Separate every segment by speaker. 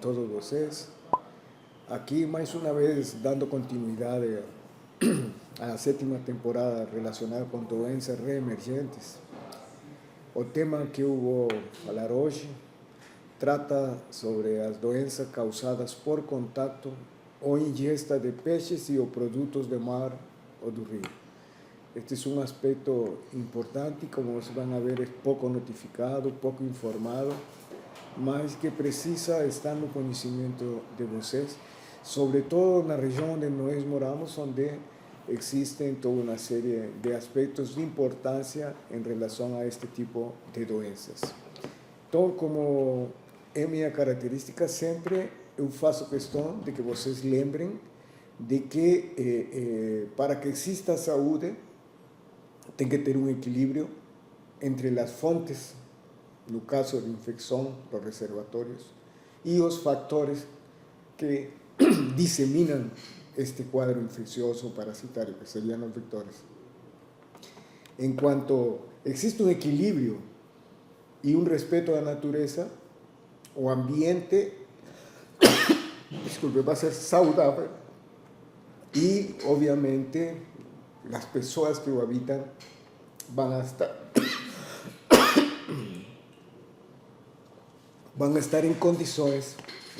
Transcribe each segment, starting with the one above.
Speaker 1: todos vocês. Aqui, mais uma vez, dando continuidade à sétima temporada relacionada com doenças reemergentes. O tema que eu vou falar hoje trata sobre as doenças causadas por contato ou ingesta de peixes e ou produtos de mar ou do rio. Este é um aspecto importante, como vocês vão ver, é pouco notificado, pouco informado, mas que precisa estar no conhecimento de vocês, sobretudo na região onde nós moramos, onde existem toda uma série de aspectos de importância em relação a este tipo de doenças. Então, como é minha característica, sempre eu faço questão de que vocês lembrem de que para que exista saúde, tem que ter um equilíbrio entre as fontes, no caso de infecção, os reservatórios, e os fatores que disseminam este quadro infeccioso parasitário, que seriam os vetores. Enquanto existe um equilíbrio e um respeito à natureza, o ambiente vai ser saudável e, obviamente, as pessoas que o habitam vão estar em condições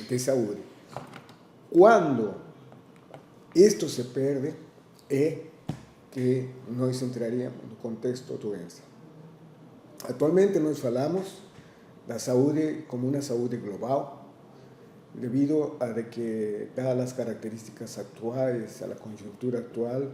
Speaker 1: de saúde. Quando isto se perde, é que nós entraríamos no contexto da doença. Atualmente nós falamos da saúde como uma saúde global, devido a que, dadas as características atuais, a la conjuntura actual,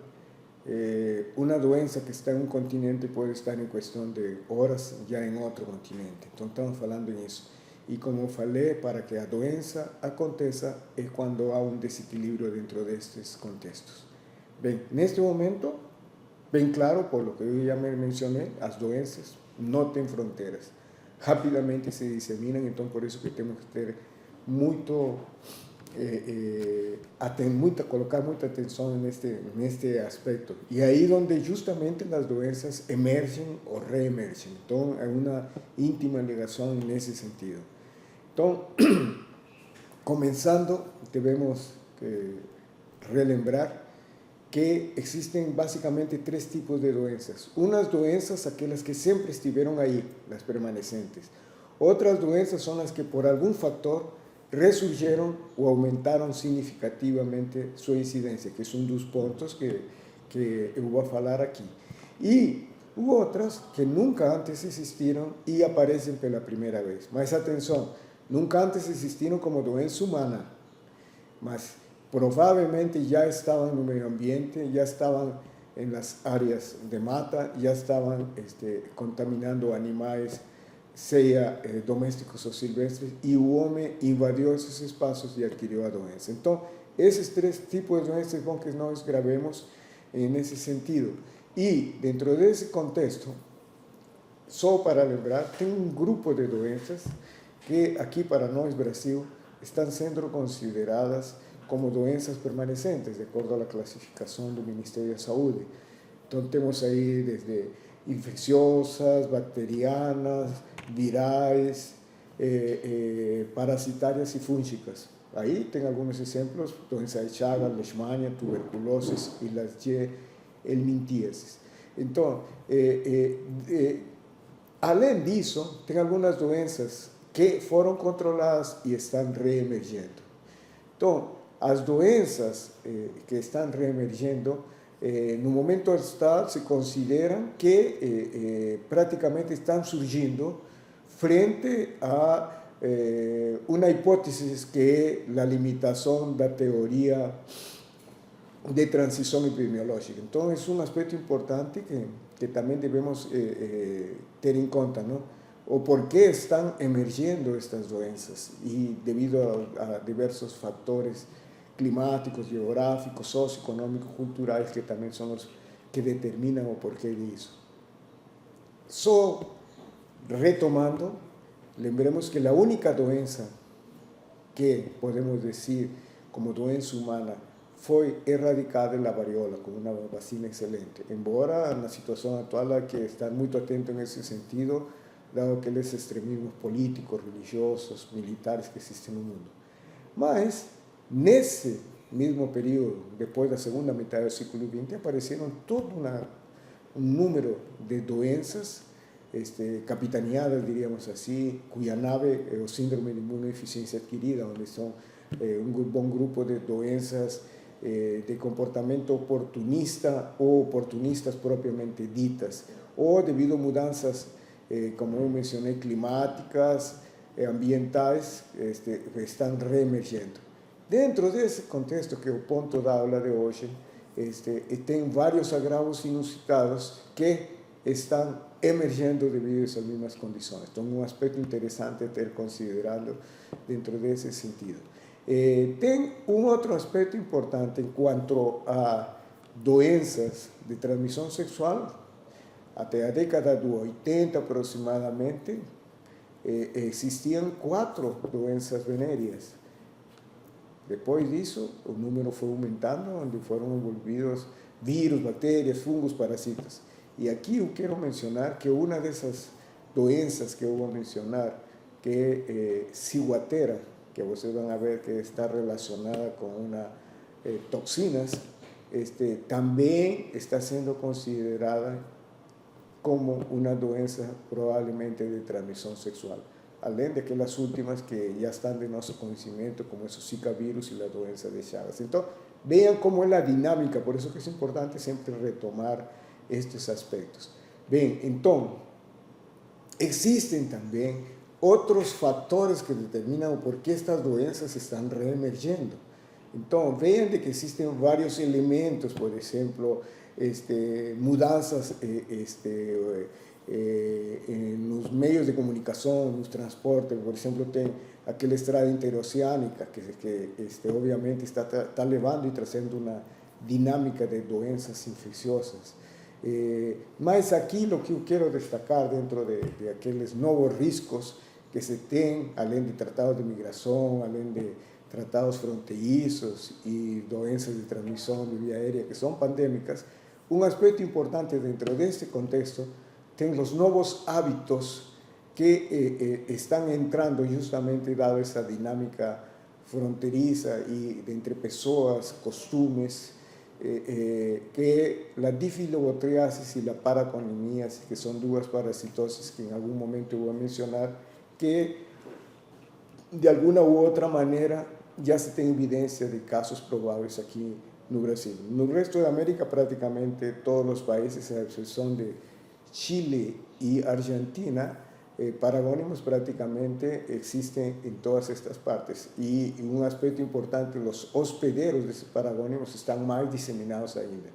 Speaker 1: uma doença que está em um continente pode estar em questão de horas já em outro continente. Então estamos falando nisso. E como falei, para que a doença aconteça é quando há um desequilíbrio dentro destes contextos. Bem, neste momento, bem claro, por lo que eu já mencionei, as doenças não têm fronteiras. Rapidamente se disseminam, então por isso que temos que ter colocar muita atenção neste aspecto. E aí onde justamente as doenças emergem ou reemergem. Então, é uma íntima ligação nesse sentido. Então, começando, devemos relembrar que existem basicamente três tipos de doenças. Umas doenças, aquelas que sempre estiveram aí, as permanecentes. Outras doenças são as que por algum fator ressurgiram ou aumentaram significativamente sua incidência, que é um dos pontos que eu vou falar aqui. E outras que nunca antes existiram e aparecem pela primeira vez. Mas atenção, nunca antes existiram como doença humana, mas provavelmente já estavam no meio ambiente, já estavam nas áreas de mata, já estavam contaminando animais, seja domésticos ou silvestres, e o homem invadiu esses espaços e adquiriu a doença. Então, esses três tipos de doenças é bom que nós gravemos nesse sentido. E, dentro desse contexto, só para lembrar, tem um grupo de doenças que aqui para nós, Brasil, estão sendo consideradas como doenças permanecentes, de acordo à classificação do Ministério da Saúde. Então, temos aí desde infecciosas, bacterianas, virais, parasitárias e fúngicas. Aí tem alguns exemplos: doença de Chagas, leishmania, tuberculose e las helmintíases. Então, além disso, tem algumas doenças que foram controladas e estão reemergindo. Então, as doenças que estão reemergindo, no momento atual, se consideram que praticamente estão surgindo frente a uma hipótese que é a limitação da teoria de transição epidemiológica. Então, é um aspecto importante que também devemos ter em conta, não? O porquê estão emergindo estas doenças, e devido a diversos fatores climáticos, geográficos, socioeconômicos, culturais, que também são os que determinam o porquê disso. Só retomando, lembremos que a única doença que podemos dizer como doença humana foi erradicada a variola com uma vacina excelente, embora na situação atual há que estar muito atento nesse sentido, dado aqueles extremismos políticos, religiosos, militares que existem no mundo. Mas, nesse mesmo período, depois da segunda metade do século XX, apareceram todo um número de doenças capitaneadas, diríamos assim, cuya nave é o síndrome de imunodeficiência adquirida, onde são um bom grupo de doenças de comportamento oportunista ou oportunistas propriamente ditas, ou devido a mudanças, como eu mencionei, climáticas, ambientais, estão reemergindo. Dentro desse contexto, que é o ponto da aula de hoje, tem vários agravos inusitados que estão emergindo devido a essas mesmas condições. Então, um aspecto interessante ter considerado dentro desse sentido. Tem um outro aspecto importante em quanto a doenças de transmissão sexual. Até a década de 80 aproximadamente, existiam 4 doenças venéreas. Depois disso, o número foi aumentando, onde foram envolvidos vírus, bactérias, fungos, parasitas. E aqui eu quero mencionar que uma dessas doenças que eu vou mencionar, que é ciguatera, que vocês vão ver que está relacionada com toxinas, também está sendo considerada como uma doença provavelmente de transmissão sexual, além daquelas últimas que já estão de nosso conhecimento, como o Zika vírus e a doença de Chagas. Então, vean cómo es la dinámica, por eso que es importante siempre retomar estos aspectos. Bien, entonces, existen también otros factores que determinan por qué estas doenças están reemergiendo. Entonces, vean de que existen varios elementos, por ejemplo, mudanzas en los medios de comunicación, en los transportes, por ejemplo, tem aquela estrada interoceánica que obviamente está levando e trazendo uma dinâmica de doenças infecciosas. Mas aqui o que eu quero destacar dentro de aqueles novos riscos que se tem, além de tratados de migração, além de tratados fronterizos e doenças de transmissão de via aérea que são pandêmicas, um aspecto importante dentro deste contexto tem os novos hábitos que están entrando justamente dado esa dinámica fronteriza y de entre personas, costumes, que la difilobotriasis y la paraconimiasis, que son dos parasitosis que en algún momento voy a mencionar, que de alguna u otra manera ya se tiene evidencia de casos probables aquí en Brasil. En el resto de América prácticamente todos los países, a excepción de Chile y Argentina, paragónimos prácticamente existen en todas estas partes. Y un aspecto importante, los hospederos de esos paragónimos están más diseminados ainda.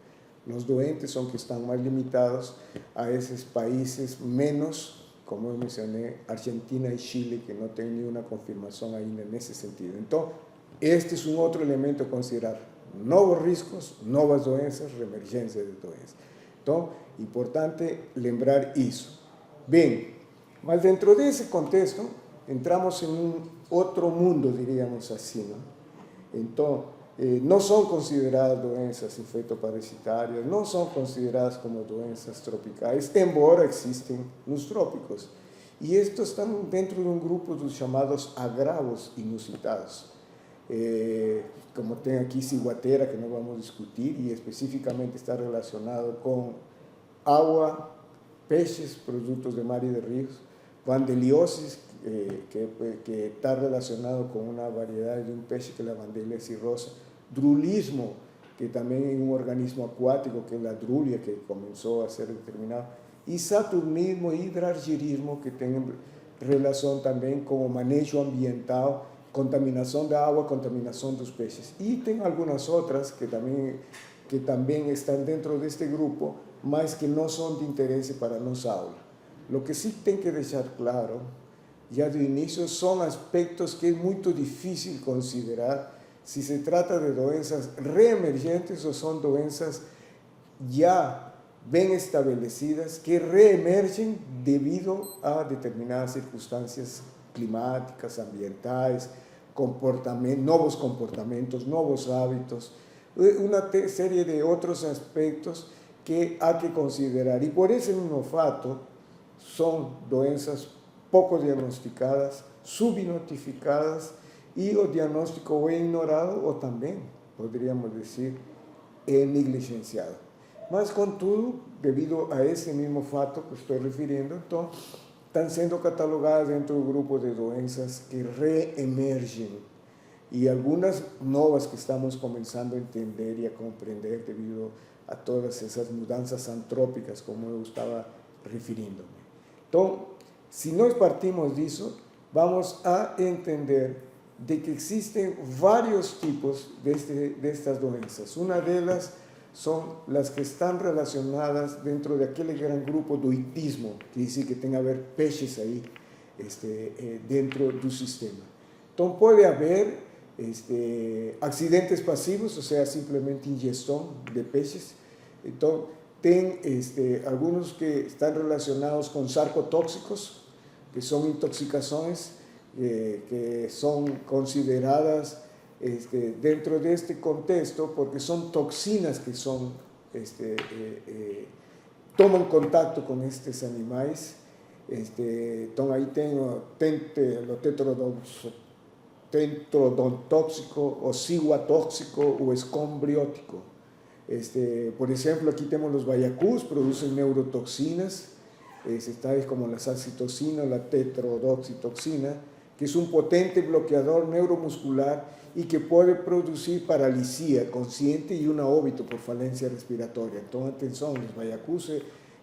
Speaker 1: Los doentes son que están más limitados a esos países menos, como mencioné, Argentina y Chile, que no tienen ni una confirmación ainda en ese sentido. Entonces, este es un otro elemento a considerar. Nuevos riscos, nuevas doenças, reemergencia de doenças. Entonces, importante lembrar isso. Bien, mas dentro desse contexto, entramos em outro mundo, diríamos assim, não? Então, não são consideradas doenças infectoparasitárias, não são consideradas como doenças tropicais, embora existem nos trópicos. E estes estão dentro de um grupo dos chamados agravos inusitados. Como tem aqui ciguatera, que não vamos discutir, e especificamente está relacionado com água, peixes, produtos de mar e de rios, vandeliosis, que está relacionado con una variedad de un pez que es la Vandelia cirrosa, drulismo, que también es un organismo acuático, que es la drulia, que comenzó a ser determinado, y saturnismo e hidrargirismo, que tienen relación también con manejo ambiental, contaminación de agua, contaminación de los peces. Y tem algunas otras que también están dentro de este grupo, mas que no son de interés para nuestra aula. Lo que sí tem que deixar claro, ya de inicio, son aspectos que es muy difícil considerar si se trata de doenças reemergentes o son doenças ya bien establecidas que reemergen debido a determinadas circunstancias climáticas, ambientales, nuevos comportamientos, nuevos hábitos, una serie de otros aspectos que hay que considerar. Y por ese mismo fato, son doenças pouco diagnosticadas, subnotificadas y o diagnóstico o ignorado o también, podríamos decir, negligenciado. Mas contudo, debido a ese mismo fato que estoy refiriendo, entonces, están siendo catalogadas dentro del grupo de doenças que reemergen y algunas nuevas que estamos comenzando a entender y a comprender debido a todas esas mudanzas antrópicas, como yo estaba refiriéndome. Entonces, si nos partimos de eso, vamos a entender de que existen varios tipos de estas doenças. Una de ellas son las que están relacionadas dentro de aquel gran grupo do ictismo, que dice que tenga que haber peces ahí dentro del sistema. Entonces puede haber accidentes pasivos, o sea, simplemente ingestión de peces. Entonces, algunos que están relacionados con sarcotóxicos, que son intoxicaciones que son consideradas dentro de este contexto porque son toxinas que son, toman contacto con estos animales. Entonces ahí tengo lo tetrodontóxico o ciguatóxico o escombriótico. Por ejemplo, aquí tenemos los bayacús, producen neurotoxinas, tales como la salcitoxina o la tetrodoxitoxina, que es un potente bloqueador neuromuscular y que puede producir paralisia consciente y un óbito por falencia respiratoria. Entonces, atención, los bayacús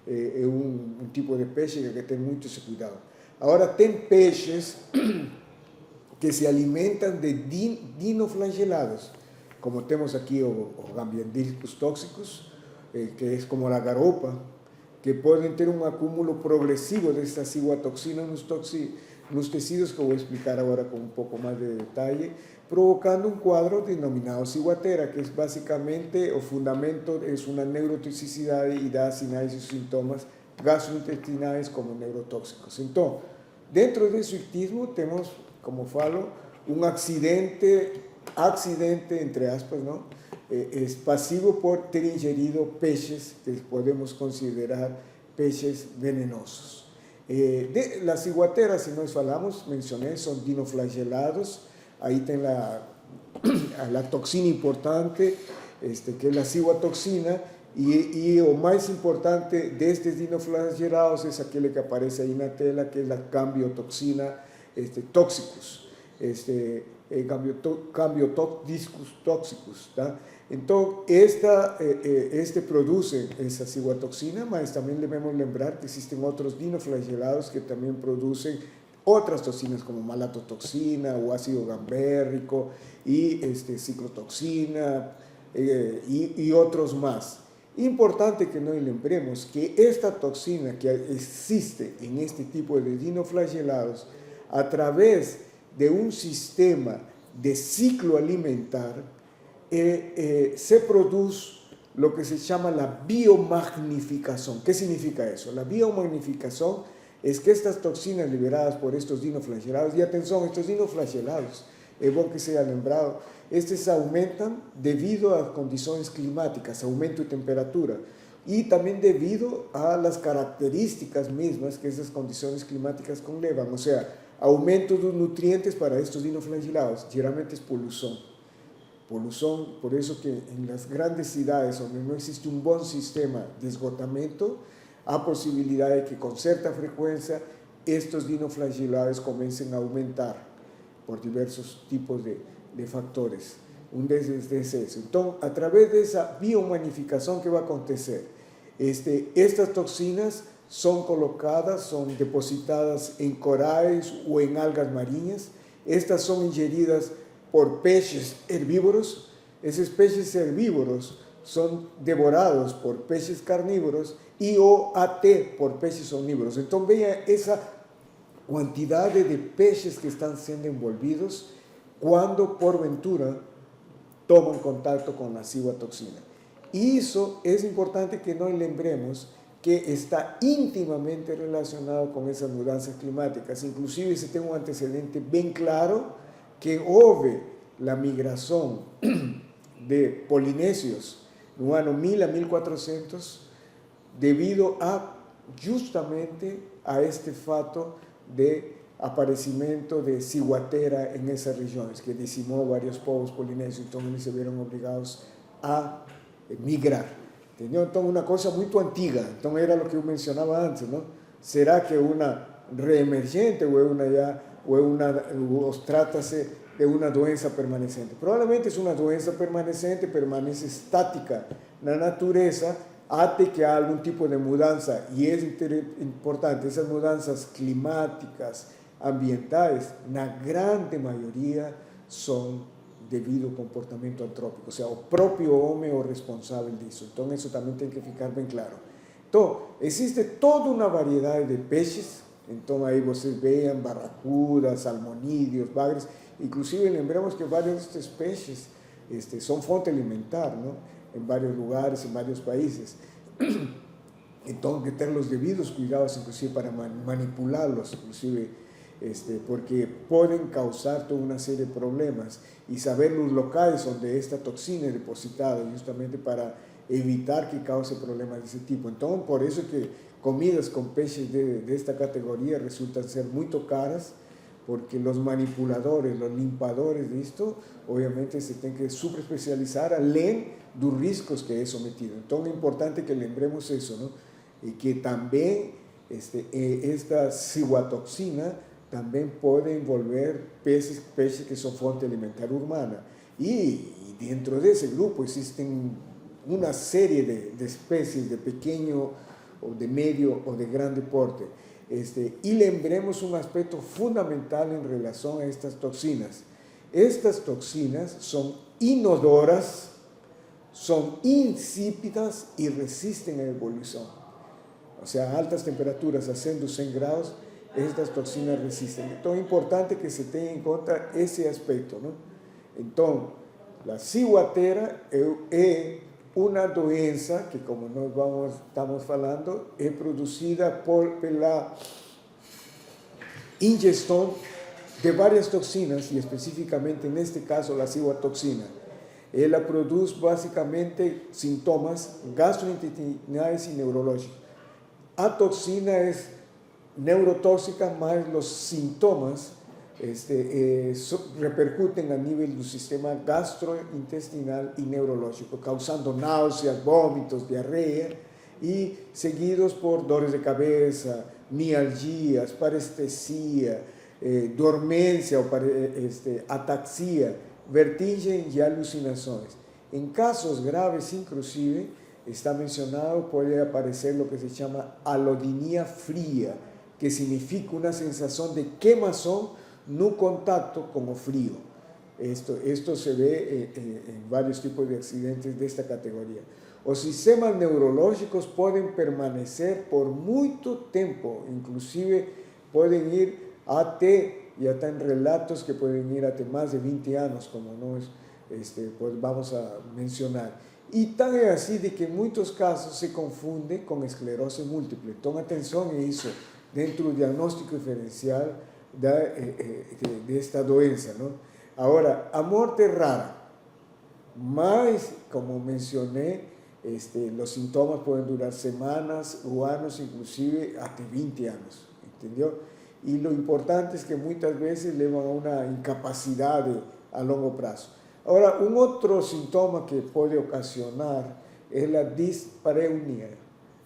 Speaker 1: es un tipo de peixe que hay que tener mucho ese cuidado. Ahora, ten peixes que se alimentan de dinoflagelados, como tenemos aquí o gambiandílicos tóxicos, que es como la garopa, que pueden tener un acúmulo progresivo de esta ciguatoxina en los tejidos, que voy a explicar ahora con un poco más de detalle, provocando un cuadro denominado ciguatera, que es básicamente, o fundamento, es una neurotoxicidad y da señales y síntomas gastrointestinales como neurotóxicos. Entonces, dentro de su ictismo tenemos, como falo, un accidente entre aspas, ¿no? Es pasivo por ter ingerido peces que podemos considerar peces venenosos. De las ciguateras, si nos falamos, mencioné, son dinoflagelados. Ahí ten la toxina importante, que es la ciguatoxina, y lo más importante de estos dinoflagelados es aquel que aparece ahí en la tela, que es la cambiotoxina tóxicos, cambiotóxicos tóxicos. Entonces, produce esa ciguatoxina, mas también debemos lembrar que existen otros dinoflagelados que también producen otras toxinas como malatotoxina o ácido gambérrico y ciclotoxina y otros más. Importante que nos lembremos que esta toxina que existe en este tipo de dinoflagelados a través de un sistema de ciclo alimentar se produce lo que se llama la biomagnificación. ¿Qué significa eso? La biomagnificación es que estas toxinas liberadas por estos dinoflagelados, y atención, estos dinoflagelados, es bueno que sea lembrado, estos aumentan debido a condiciones climáticas, aumento de temperatura, y también debido a las características mismas que esas condiciones climáticas conllevan, o sea, aumento de nutrientes para estos dinoflagelados, generalmente es polución, por eso que en las grandes ciudades donde no existe un buen sistema de esgotamiento, hay posibilidad de que con cierta frecuencia estos dinoflagelados comiencen a aumentar por diversos tipos de factores. Un descenso. Entonces, a través de esa biomagnificación que va a acontecer, estas toxinas son colocadas, son depositadas en corales o en algas marinas. Estas son ingeridas por peces herbívoros. Esos peces herbívoros son devorados por peces carnívoros y o por peces omnívoros. Entonces, vean esa cantidad de peces que están siendo envolvidos cuando por ventura toman contacto con la ciguatoxina. Y eso es importante que nos lembremos que está íntimamente relacionado con esas mudanzas climáticas. Inclusive se tiene un antecedente bien claro que hubo la migración de polinesios en el año 1000 a 1400 debido a justamente a este fato de aparecimiento de ciguatera en esas regiones, que decimó varios pueblos polinesios, entonces se vieron obligados a migrar. ¿Entendió? Entonces, una cosa muy antigua, entonces era lo que yo mencionaba antes, ¿no? ¿Será que una reemergente o trátase de una doença permanecente? Probablemente es una doença permanecente, permanece estática en la naturaleza, hasta que haya algún tipo de mudanza, y es importante, esas mudanzas climáticas, ambientales, la gran mayoría son debido al comportamiento antrópico, o sea, el propio hombre es responsable de eso. Entonces, eso también tiene que ficar bien claro. Entonces, existe toda una variedad de peces, entonces ahí ustedes vean barracudas, salmonídeos, bagres, inclusive lembremos que varios de estos peces son fuente alimentar, ¿no? En varios lugares, en varios países. Entonces, hay que tener los debidos cuidados, inclusive para manipularlos, inclusive, porque pueden causar toda una serie de problemas, y saber los locales donde esta toxina es depositada, justamente para evitar que cause problemas de ese tipo. Entonces, por eso que comidas con peces de esta categoría resultan ser muy caras, porque los manipuladores, los limpadores de esto, obviamente se tienen que superespecializar além dos riscos que es sometido. Entonces, es importante que lembremos eso, ¿no? Y que también esta ciguatoxina también puede envolver peces que son fuente alimentaria humana. Y dentro de ese grupo existen una serie de especies de pequeño o de medio o de grande porte. Y lembremos un aspecto fundamental en relación a estas toxinas. Estas toxinas son inodoras, son insípidas y resisten a evolución. O sea, a altas temperaturas, ascendiendo 100 grados, estas toxinas resisten. Entonces, es importante que se tenga en cuenta ese aspecto, ¿no? Entonces, la ciguatera es una doença que, como estamos hablando, es producida por la ingestión de varias toxinas, y específicamente en este caso la ciguatoxina. Ela produce básicamente sintomas gastrointestinales y neurológicos. A toxina es neurotóxica, más los síntomas repercuten a nivel del sistema gastrointestinal y neurológico, causando náuseas, vómitos, diarrea, y seguidos por dolores de cabeza, mialgias, parestesia, dormencia o ataxia, vertigem y alucinaciones. En casos graves, inclusive, está mencionado, puede aparecer lo que se llama alodinia fría, que significa una sensación de quemazón no contacto con el frío. Esto se ve en varios tipos de accidentes de esta categoría. Los sistemas neurológicos pueden permanecer por mucho tiempo, inclusive pueden ir hasta en relatos que pueden ir hasta más de 20 años, como pues vamos a mencionar. Y tan es así de que en muchos casos se confunde con esclerosis múltiple. Toma atención a eso dentro del diagnóstico diferencial de esta doença, ¿no? Ahora, a muerte rara, mas, como mencioné, los síntomas pueden durar semanas o años, inclusive hasta 20 años, ¿entendió? Y lo importante es que muchas veces llevan a una incapacidad a largo plazo. Ahora, un otro síntoma que puede ocasionar es la dispareunia.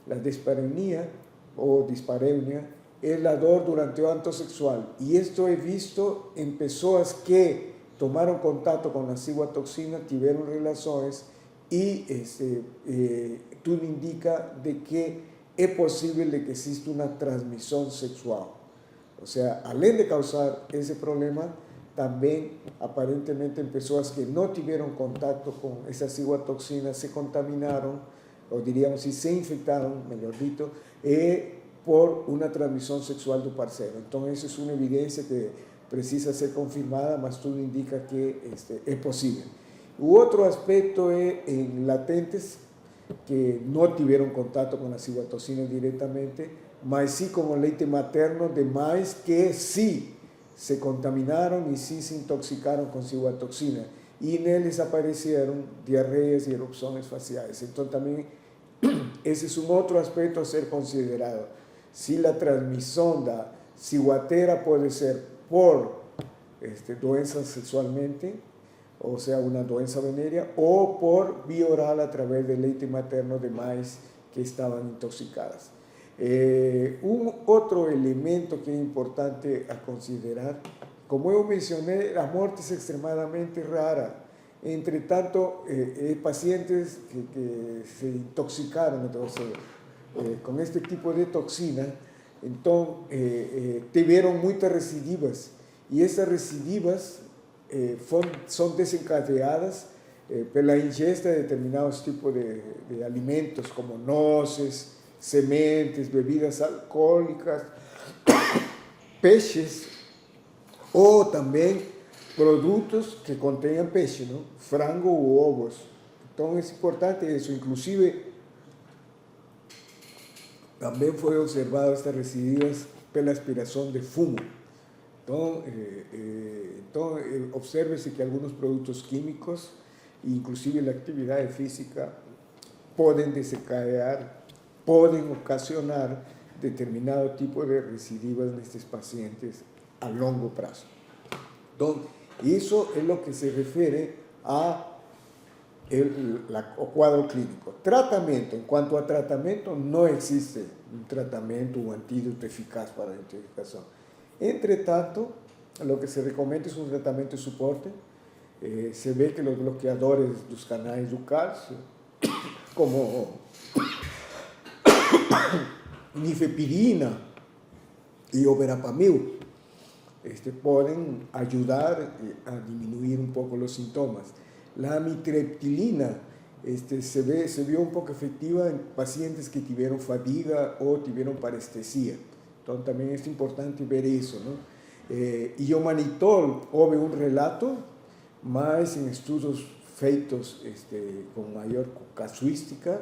Speaker 1: La dispareunia o dispareunia es la dor durante el acto sexual, y esto he visto en personas que tomaron contacto con la ciguatoxina, tuvieron relaciones, y todo indica de que es posible de que exista una transmisión sexual. O sea, além de causar ese problema, también aparentemente en personas que no tuvieron contacto con esa ciguatoxina se contaminaron, o diríamos si se infectaron, mejor dicho, por una transmisión sexual del parcero. Entonces, eso es una evidencia que precisa ser confirmada, mas todo indica que es posible. Otro aspecto es en latentes que no tuvieron contacto con la ciguatoxina directamente, mas sí con el leite materno, demais que sí se contaminaron y sí se intoxicaron con ciguatoxina, y en ellos aparecieron diarreas y erupciones faciales. Entonces, también ese es un otro aspecto a ser considerado. Si la transmisión Ciguatera puede ser por doença sexualmente, o sea, una doença venérea, o por vía oral a través del leite materno de mães que estaban intoxicadas. Un otro elemento que es importante a considerar, como yo mencioné, la muerte es extremadamente rara. Entre tanto, pacientes que se intoxicaron entonces, con este tipo de toxina, entonces tuvieron muchas recidivas, y esas recidivas son desencadeadas por la ingesta de determinados tipos de alimentos como noces, sementes, bebidas alcohólicas, peixes o también productos que contengan peixe, ¿no? Frango u ovos. Entonces es importante eso. Inclusive también fue observado estas recidivas por la aspiración de fumo. Entonces obsérvese que algunos productos químicos, inclusive la actividad física, pueden desencadenar, pueden ocasionar determinado tipo de recidivas en estos pacientes a largo plazo. Entonces, eso es lo que se refiere a el cuadro clínico. Tratamiento. En cuanto a tratamiento, no existe un tratamiento o antídoto eficaz para la intoxicación. Entre tanto, lo que se recomienda es un tratamiento de soporte. Se ve que los bloqueadores de los canales del calcio, como nifepirina y verapamil, pueden ayudar a disminuir un poco los síntomas. La amitriptilina se vio un poco efectiva en pacientes que tuvieron fatiga o tuvieron parestesia. Entonces también es importante ver eso, ¿no? Iomanitol, hubo un relato, más en estudios feitos con mayor casuística,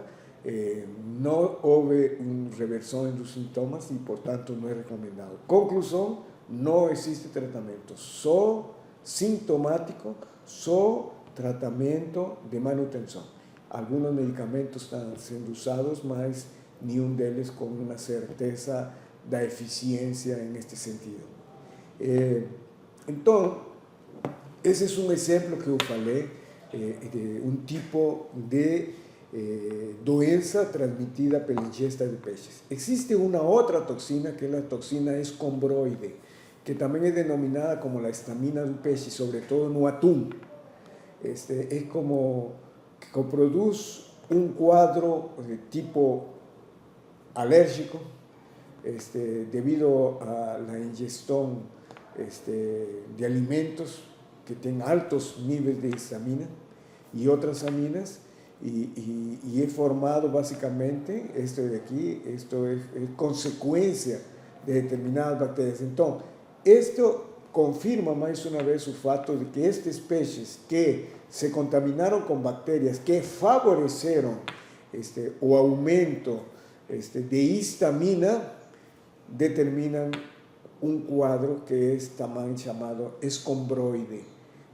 Speaker 1: no hubo una reversión en los síntomas y por tanto no es recomendado. Conclusión, no existe tratamiento, solo sintomático, solo tratamiento de manutención. Algunos medicamentos están siendo usados, mas ni uno de ellos con una certeza de eficiencia en este sentido. Entonces, ese es un ejemplo que yo falei de un tipo de doença transmitida por la ingesta de peces. Existe una otra toxina, que es la toxina escombroide, que también es denominada como la histamina del peixe, sobre todo no atún. Es como que produce un cuadro de tipo alérgico debido a la ingestión de alimentos que tienen altos niveles de histamina y otras aminas, y es formado básicamente, esto de aquí, esto es consecuencia de determinadas bacterias. Entonces, esto confirma más una vez el fato de que estas especies que se contaminaron con bacterias que favorecieron o aumento de histamina, determinan un cuadro que es también llamado escombroide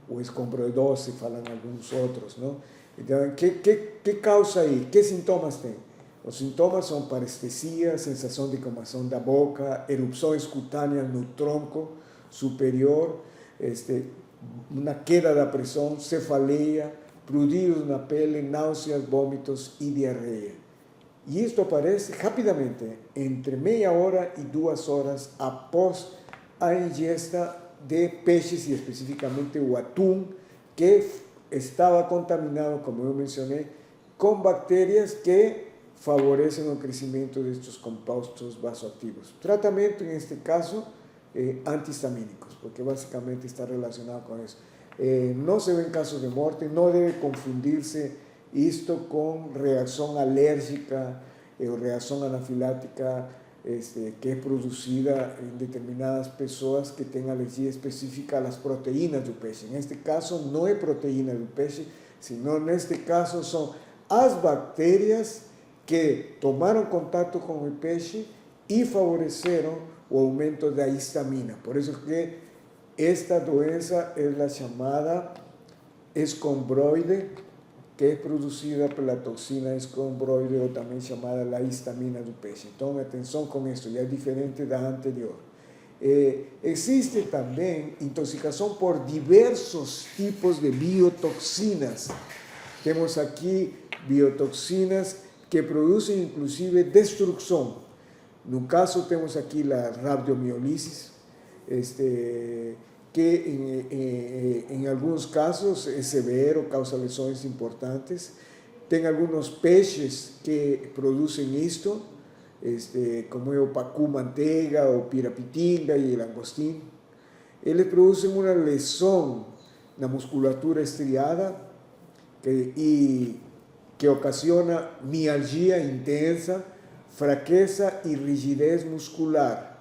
Speaker 1: o escombroidose, falan algunos otros, ¿no? Entonces, ¿qué causa ahí? ¿Qué síntomas tiene? Los síntomas son parestesia, sensación de queimação da boca, erupções cutâneas no tronco superior, una queda de presión, cefaleia, pruridos na pele, náuseas, vómitos y diarrea. Y esto aparece rápidamente, entre media hora y 2 horas após a ingesta de peixes y específicamente o atún, que estaba contaminado, como yo mencioné, con bacterias que favorecen el crecimiento de estos compuestos vasoactivos. Tratamiento en este caso, antihistamínicos, porque básicamente está relacionado con eso. No se ven casos de muerte, no debe confundirse esto con reacción alérgica o reacción anafilática que es producida en determinadas personas que tengan alergia específica a las proteínas del peixe. En este caso no es proteína del peixe, sino en este caso son las bacterias que tomaron contacto con el peixe y favorecieron el aumento de la histamina. Por eso es que esta doença es la llamada escombroide, que es producida por la toxina escombroide o también llamada la histamina del peixe. Entonces, atención con esto, ya es diferente de la anterior. Existe también intoxicación por diversos tipos de biotoxinas. Tenemos aquí biotoxinas que producen inclusive destrucción. En un caso tenemos aquí la rabdomiolisis, que en algunos casos es severo, causa lesiones importantes. Tem algunos peces que producen esto, como el opacú manteiga o pirapitinga y el langostín. Eles producen una lesión en la musculatura estriada que ocasiona mialgia intensa, fraqueza y rigidez muscular.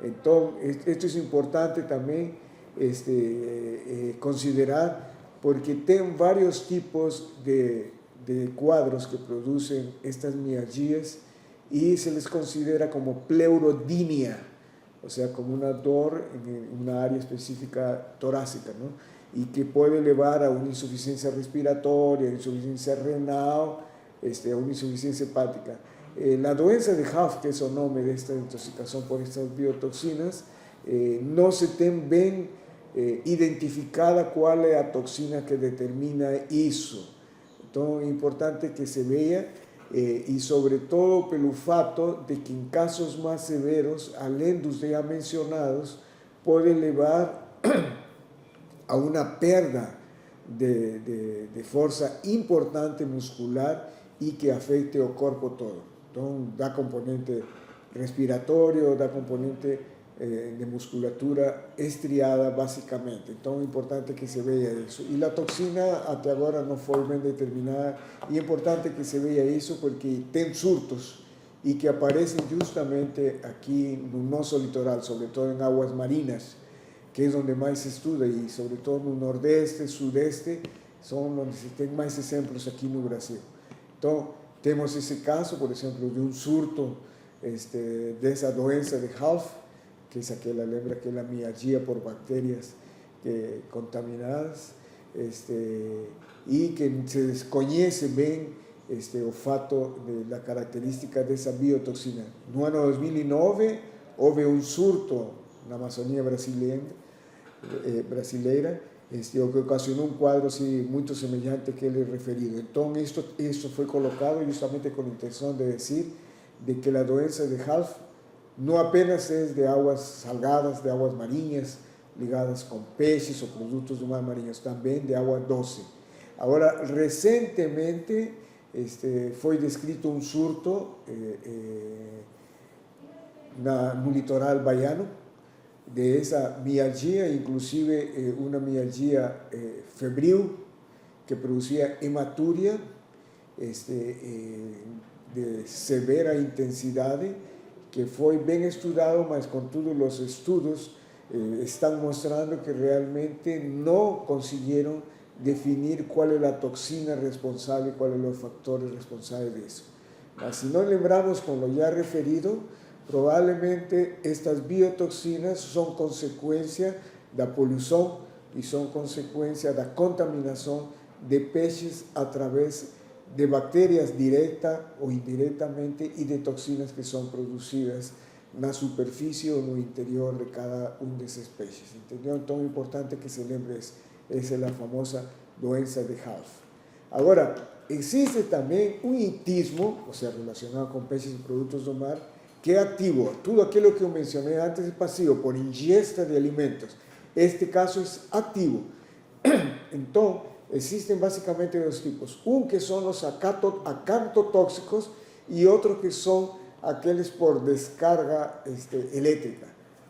Speaker 1: Entonces, esto es importante también considerar, porque tem varios tipos de cuadros que producen estas mialgias y se les considera como pleurodinia, o sea, como una dor en una área específica torácica, ¿no? Y que puede llevar a una insuficiencia respiratoria, insuficiencia renal, a una insuficiencia hepática. La doença de HAF, que es el nombre de esta intoxicación por estas biotoxinas, no se tiene bien identificada cuál es la toxina que determina eso. Entonces, es importante que se vea, y sobre todo pelo fato de que en casos más severos, além dos ya mencionados, puede llevar a una pérdida de fuerza importante muscular y que afecte al cuerpo todo. Entonces, da componente respiratorio, da componente de musculatura estriada básicamente. Entonces, es importante que se vea eso. Y la toxina hasta ahora no fue bien determinada, y es importante que se vea eso porque tem surtos y que aparecen justamente aquí en el noso litoral, sobre todo en aguas marinas, que es donde más se estudia, y sobre todo en el nordeste, sudeste, son donde se tienen más ejemplos aquí en Brasil. Entonces, tenemos ese caso, por ejemplo, de un surto de esa doença de HALF, que es aquella, lembra que es la mialgia por bacterias contaminadas, y que se desconoce bien o fato de la característica de esa biotoxina. No ano 2009 houve un surto na Amazonía brasileira, o que ocasionó un cuadro así, muy semejante que ele referido. Entonces, esto fue colocado justamente con la intención de decir de que la doença de HALF no apenas es de aguas salgadas, de aguas marinhas, ligadas con peces o productos de mar marinhos, también de agua doce. Ahora, recientemente fue descrito un surto no litoral baiano de esa mialgia, inclusive una mialgia febril que producía hematuria de severa intensidad, que fue bien estudiado, mas con todos los estudios están mostrando que realmente no consiguieron definir cuál es la toxina responsable, cuáles son los factores responsables de eso. Mas si no lembramos con lo ya referido, probablemente estas biotoxinas son consecuencia de la polución y son consecuencia de la contaminación de peces a través de bacterias directa o indirectamente y de toxinas que son producidas en la superficie o en el interior de cada una de esas especies. ¿Entendió? Entonces, es importante que se lembre, esa es la famosa doença de HALF. Ahora, existe también un itismo, o sea, relacionado con peces y productos del mar, que es activo. Todo aquello que yo mencioné antes es pasivo, por ingesta de alimentos. Este caso es activo. Entonces, existen básicamente dos tipos. Un que son los acantotóxicos y otro que son aquellos por descarga eléctrica.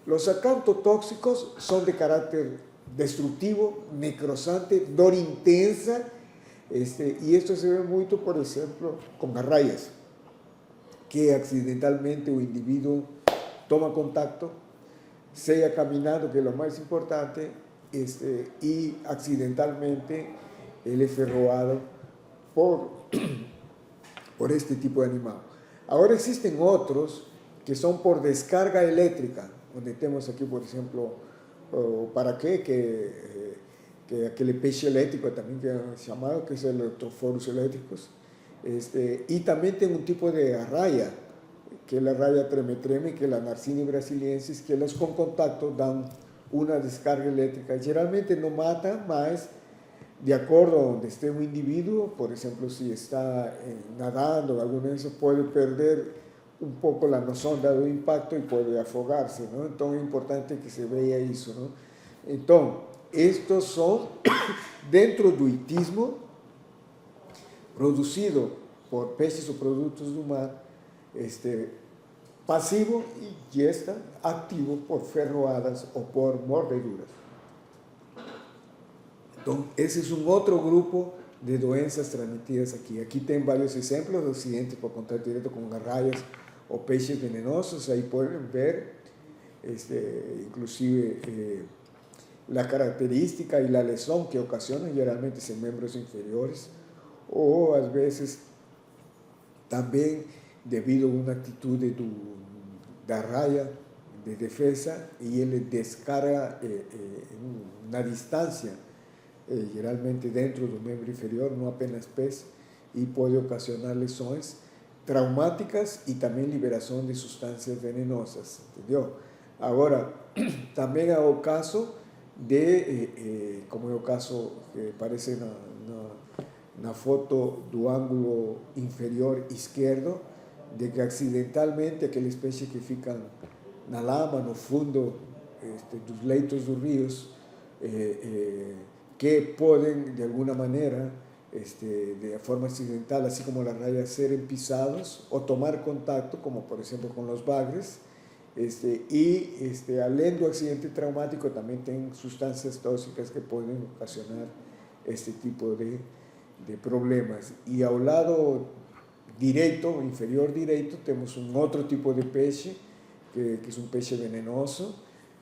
Speaker 1: Los acantotóxicos son de carácter destructivo, necrosante, dor intensa, y esto se ve mucho, por ejemplo, con garrayas, que accidentalmente o individuo toma contacto, sea caminando, que es lo más importante, y accidentalmente él es ferroado por este tipo de animal. Ahora existen otros que son por descarga eléctrica, donde tenemos aquí, por ejemplo, para qué, que aquel peixe eléctrico también que es llamado, que es el electroforos eléctricos, y también tiene un tipo de arraya, que la raya treme-treme, que la Narcina brasiliensis, que las con contacto dan una descarga eléctrica. Generalmente no mata, mas de acuerdo a donde esté un individuo, por ejemplo, si está nadando, alguna de esas puede perder un poco la noción dado impacto y puede afogarse, ¿no? Entonces es importante que se vea eso, ¿no? Entonces, estos son, dentro do itismo, producido por peces o productos do mar, pasivo y está activo por ferroadas o por mordeduras. Entonces, ese es un otro grupo de doenças transmitidas aquí. Aquí tem varios ejemplos de accidentes por contacto directo con rayas o peixes venenosos. Ahí pueden ver, inclusive, la característica y la lesión que ocasionan generalmente en miembros inferiores, o a veces también debido a una actitud de la raya de defensa y él descarga una distancia, generalmente dentro del miembro inferior, no apenas pez, y puede ocasionar lesiones traumáticas y también liberación de sustancias venenosas, ¿entendió? Ahora, también hay el caso de, como es el caso que aparece na foto do ángulo inferior izquierdo, de que accidentalmente aquelas peixes que ficam na lama, no fundo dos leitos dos rios, que podem, de alguma maneira, de forma accidental, así como las rayas, ser pisados o tomar contacto, como por ejemplo con los bagres, y além do accidente traumático, también tienen sustancias tóxicas que pueden ocasionar este tipo de problemas. Y al lado direito, inferior direito, tenemos un otro tipo de peixe, que es un peixe venenoso,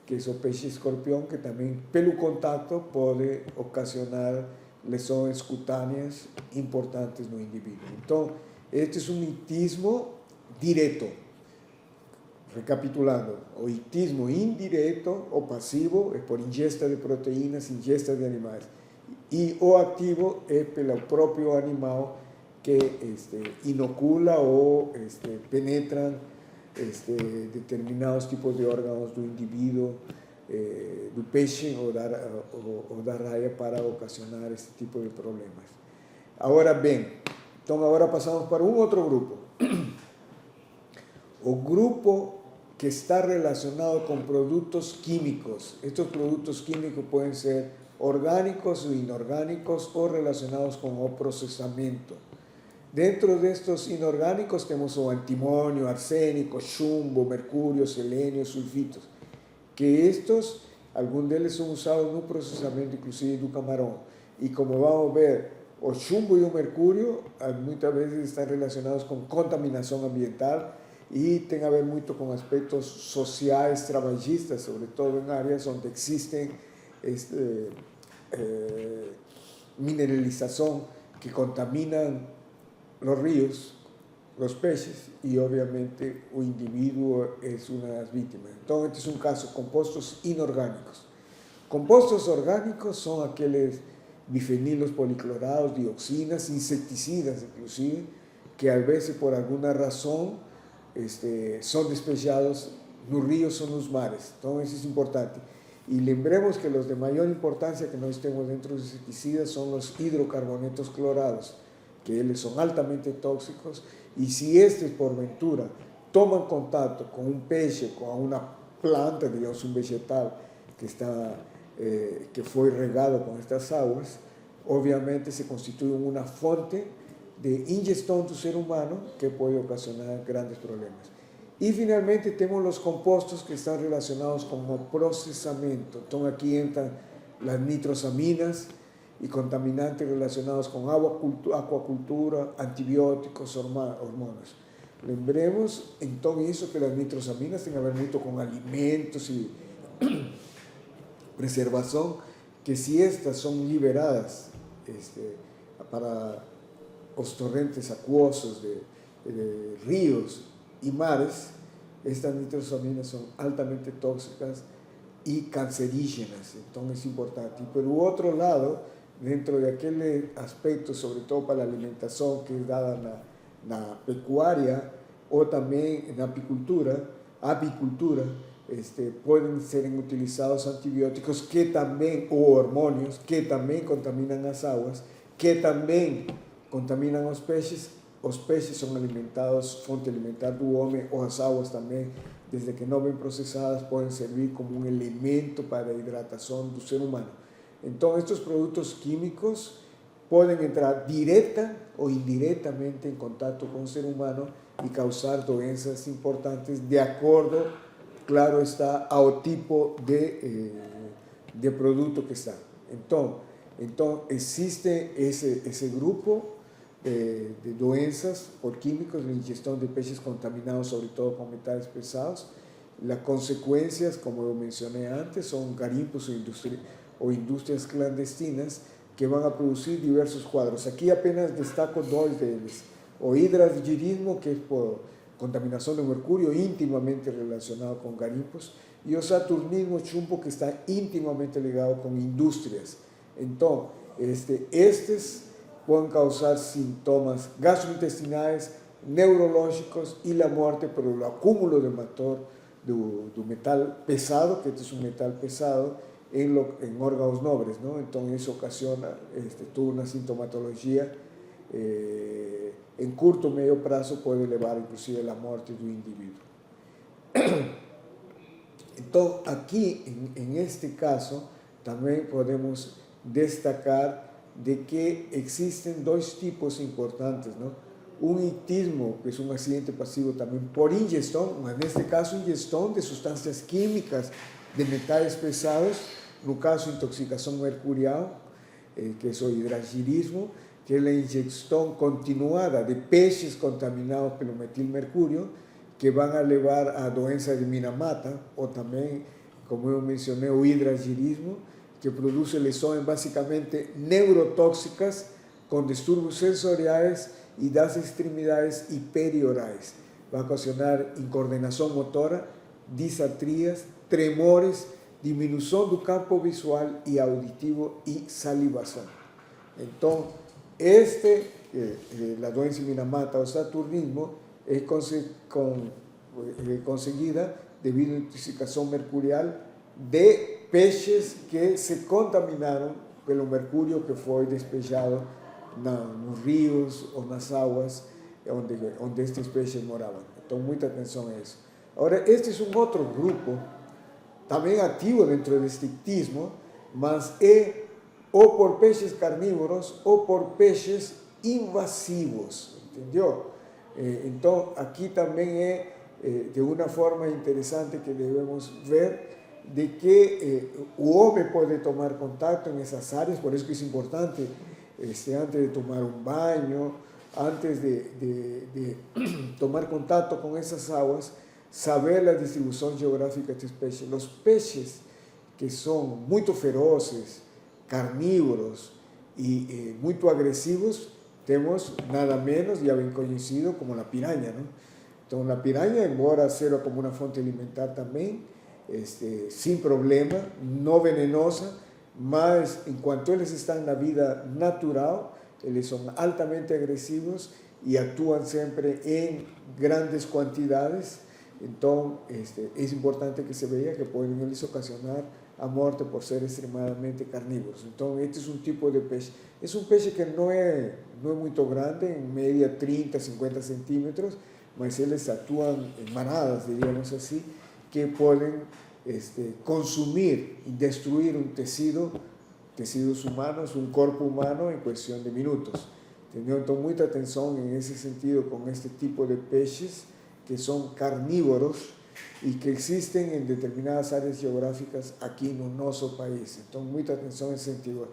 Speaker 1: que es el peixe escorpión, que también, pelo contacto, puede ocasionar lesiones cutáneas importantes no individuo. Entonces, este es un itismo directo. Recapitulando, o itismo indireto o pasivo é por ingesta de proteínas, ingesta de animais. E o activo é pelo próprio animal que inocula ou penetra determinados tipos de órgãos do indivíduo, do peixe ou da raia, para ocasionar este tipo de problemas. Agora bem, então agora passamos para um outro grupo. O grupo que está relacionado con productos químicos. Estos productos químicos pueden ser orgánicos o inorgánicos, o relacionados con el procesamiento. Dentro de estos inorgánicos tenemos o antimonio, arsénico, chumbo, mercurio, selenio, sulfitos, que estos, algunos de ellos son usados en un procesamiento inclusive do camarón. Y como vamos a ver, o chumbo y o mercurio muchas veces están relacionados con contaminación ambiental, y tiene a ver mucho con aspectos sociales, trabalhistas, sobre todo en áreas donde existen mineralización que contaminan los ríos, los peces, y obviamente el individuo es una de las víctimas. Entonces, este es un caso, compuestos inorgánicos. Compuestos orgánicos son aquellos bifenilos policlorados, dioxinas, insecticidas inclusive, que a veces por alguna razón son despejados nos ríos o nos mares. Entonces es importante. Y lembremos que los de mayor importancia que nós temos dentro de los insecticidas son los hidrocarbonetos clorados, que ellos son altamente tóxicos, y si estos por ventura toman contacto con un peixe, con una planta, digamos un vegetal que fue regado con estas aguas, obviamente se constituye una fuente de ingestión do ser humano que puede ocasionar grandes problemas. Y finalmente tenemos los compuestos que están relacionados con el procesamiento. Entonces aquí entran las nitrosaminas y contaminantes relacionados con acuacultura, antibióticos, hormonas. Lembremos entonces eso, que las nitrosaminas tienen que ver mucho con alimentos y preservación, que si estas son liberadas para los torrentes acuosos de ríos y mares, estas nitrosaminas son altamente tóxicas y cancerígenas. Entonces es importante. Y por otro lado, dentro de aquel aspecto, sobre todo para la alimentación que es dada en la pecuaria, o también en apicultura, pueden ser utilizados antibióticos que también, o hormonios, que también contaminan las aguas, que también contaminan los peces. Los peces son alimentados, fuente alimentar do homem, o as aguas também, desde que não bem processadas, podem servir como um elemento para a hidratação do ser humano. Então, estes produtos químicos podem entrar direta ou indiretamente em contato com o ser humano e causar doenças importantes de acordo, claro está, ao tipo de produto que está. Então existe esse grupo de doenças por químicos, de ingestão de peixes contaminados, sobre todo com metais pesados. As consequências, como eu mencionei antes, são garimpos ou indústrias clandestinas que vão a produzir diversos quadros. Aqui apenas destaco dois deles. O hidrasgirismo, que é por contaminação de mercúrio, intimamente relacionado com garimpos, e o saturnismo chumbo, que está intimamente ligado com indústrias. Então, estes podem causar sintomas gastrointestinais, neurológicos e a morte por o acúmulo de motor do metal pesado, que este é um metal pesado, em órgãos nobres, não? Então isso ocasiona toda uma sintomatologia em curto ou meio prazo, pode levar inclusive à morte do indivíduo. Então aqui, em este caso, também podemos destacar de que existen dois tipos importantes, não? Um ictismo, que é um acidente passivo também por ingestão, mas neste caso ingestão de substâncias químicas, de metais pesados, no caso intoxicação mercurial, que é o hidrasgirismo, que é a ingestão continuada de peixes contaminados pelo metilmercúrio, que vão a levar a doença de Minamata, ou também, como eu mencionei, o hidrasgirismo, que produz lesões basicamente neurotóxicas, com distúrbios sensoriais e das extremidades e periorais. Vai ocasionar incoordenação motora, disartrias, tremores, diminuição do campo visual e auditivo e salivação. Então, a doença Minamata, o saturnismo, é conseguida devido à intoxicação mercurial de peixes que se contaminaram pelo mercúrio que foi despejado nos rios ou nas águas onde estes peixes moravam. Então, muita atenção a isso. Agora, este é um outro grupo, também ativo dentro deste ictismo, mas é ou por peixes carnívoros ou por peixes invasivos, entendeu? Então, aqui também é de uma forma interessante que devemos ver de que o homem pode tomar contato nessas áreas, por isso que é importante, antes de tomar um banho, antes de tomar contato com essas águas, saber a distribuição geográfica desses peixes. Os peixes que são muito ferozes, carnívoros e muito agressivos, temos nada menos, já bem conhecido, como a piranha, não? Então, a piranha, embora seja como uma fonte alimentar também, sem problema, não venenosa, mas enquanto eles estão na vida natural, eles são altamente agressivos e atuam sempre em grandes quantidades. Então, é importante que se veja que podem eles ocasionar a morte por ser extremadamente carnívoros. Então, este é um tipo de peixe. É um peixe que não é muito grande, em média 30, 50 centímetros, mas eles atuam em manadas, diríamos assim, que podem consumir e destruir tecidos humanos, um corpo humano em questão de minutos. Entendeu? Então, muita atenção nesse sentido com este tipo de peixes que são carnívoros e que existem em determinadas áreas geográficas aqui no nosso país. Então, muita atenção nesse sentido.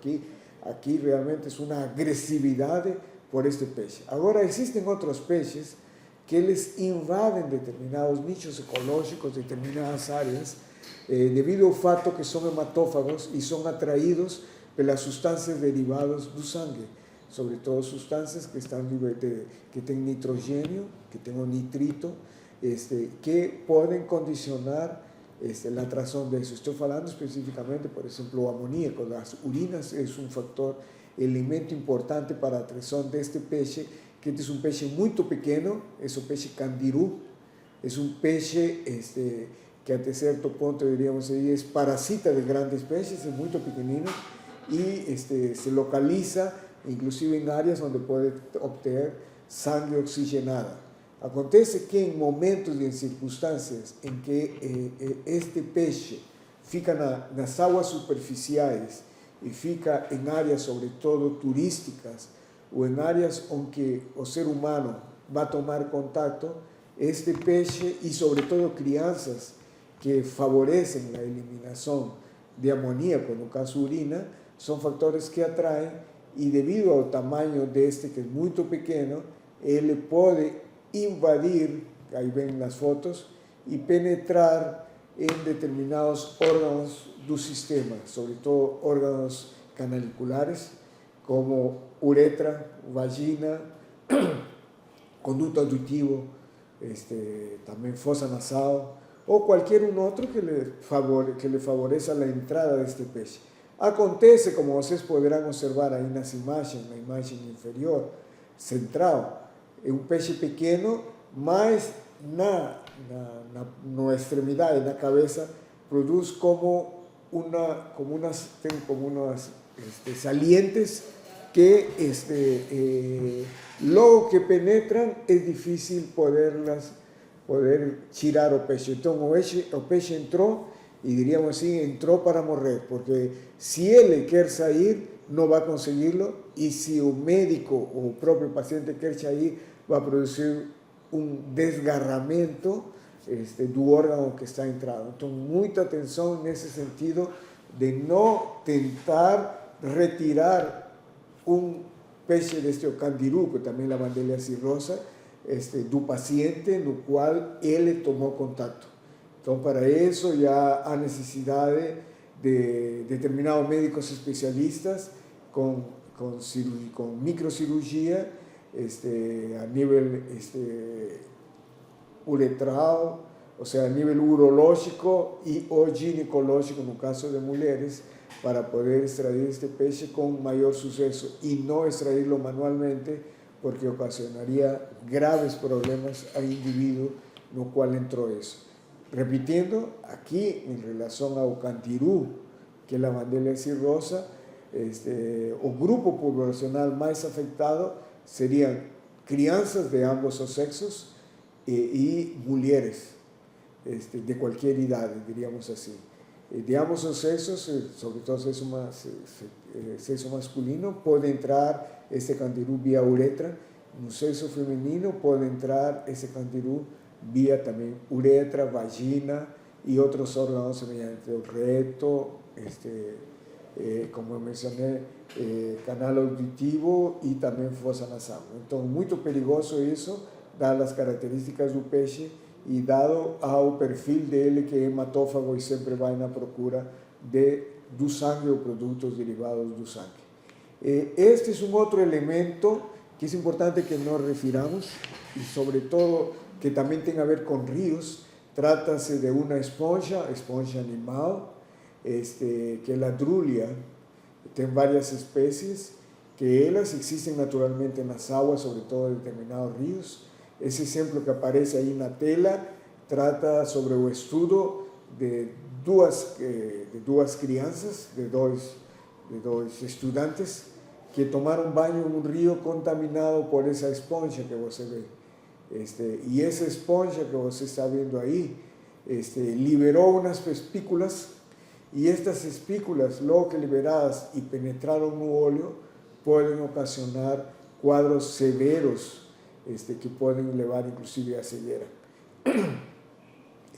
Speaker 1: Aqui realmente é uma agressividade por este peixe. Agora, existem outros peixes que eles invadem determinados nichos ecológicos, determinadas áreas, devido ao fato que são hematófagos e são atraídos pelas substâncias derivadas do sangue, sobretudo substâncias que têm nitrogênio, que têm o nitrito, que podem condicionar a atração disso. Estou falando especificamente, por exemplo, o amoníaco das urinas é um fator, elemento importante para a atração deste peixe, que este es un peixe muito pequeno, es o peixe candiru, es un peixe que até certo ponto, diríamos ahí, es parasita de grandes peces, es muy pequeñino y se localiza inclusive en áreas donde puede obtener sangre oxigenada. Acontece que en momentos y en circunstancias en que este peixe fica nas aguas superficiais e fica em áreas, sobre todo, turísticas, ou em áreas onde o ser humano vai tomar contato, este peixe, e sobre todo crianças que favorecem a eliminação de amoníaco, no caso urina, são fatores que atraem, e devido ao tamanho deste, que é muito pequeno, ele pode invadir, aí vem nas fotos, e penetrar em determinados órgãos do sistema, sobre todo órgãos canaliculares, como uretra, vagina, conduto auditivo, também fossa nasal, ou qualquer outro que lhe favoreça a entrada deste peixe. Acontece, como vocês poderão observar aí nas imagens, na imagem inferior, central, é um peixe pequeno, mas na extremidade, na cabeça, produz como unas salientes que logo que penetram é difícil poder tirar o peixe. Então o peixe entrou, e diríamos assim, entrou para morrer, porque se ele quer sair, não vai consegui-lo, e se o médico ou o próprio paciente quer sair, vai produzir desgarramento do órgão que está entrado. Então, muita atenção nesse sentido de não tentar retirar peixe deste o candiru, que também é a Lavandelia cirrosa, do paciente no qual ele tomou contato. Então, para isso, já há necessidade de determinados médicos especialistas com microcirurgia, a nível uretral, ou seja, a nível urológico e ou ginecológico, no caso de mulheres, para poder extrair este peixe com maior sucesso e não extraí-lo manualmente, porque ocasionaria graves problemas ao indivíduo no qual entrou isso. Repitiendo, aqui, em relação ao candiru, que é a Lavandelia cirrosa, o grupo populacional mais afetado seriam crianças de ambos os sexos e mulheres de qualquer idade, diríamos assim. De ambos os sexos, sobre todo sexo masculino, pode entrar esse candiru via uretra. No sexo feminino pode entrar esse candiru via também uretra, vagina e outros órgãos semelhantes, o reto, como eu mencionei, canal auditivo e também fossa nasal. Então, muito perigoso isso, dadas as características do peixe e dado ao perfil dele, que é hematófago e sempre vai na procura do sangue ou produtos derivados do sangue. Este é outro elemento que é importante que nós refiramos, e sobretudo que também tem a ver com rios. Trata-se de uma esponja animal, que é a Drulia. Tem várias espécies, que elas existem naturalmente nas águas, sobretudo em determinados rios. Esse exemplo que aparece aí na tela trata sobre o estudo de duas crianças, de dois estudantes, que tomaram banho em um rio contaminado por essa esponja que você vê. E essa esponja que você está vendo aí, liberou umas espículas, e estas espículas, logo que liberadas e penetraram no olho, podem ocasionar quadros severos, que podem levar inclusive à cegueira.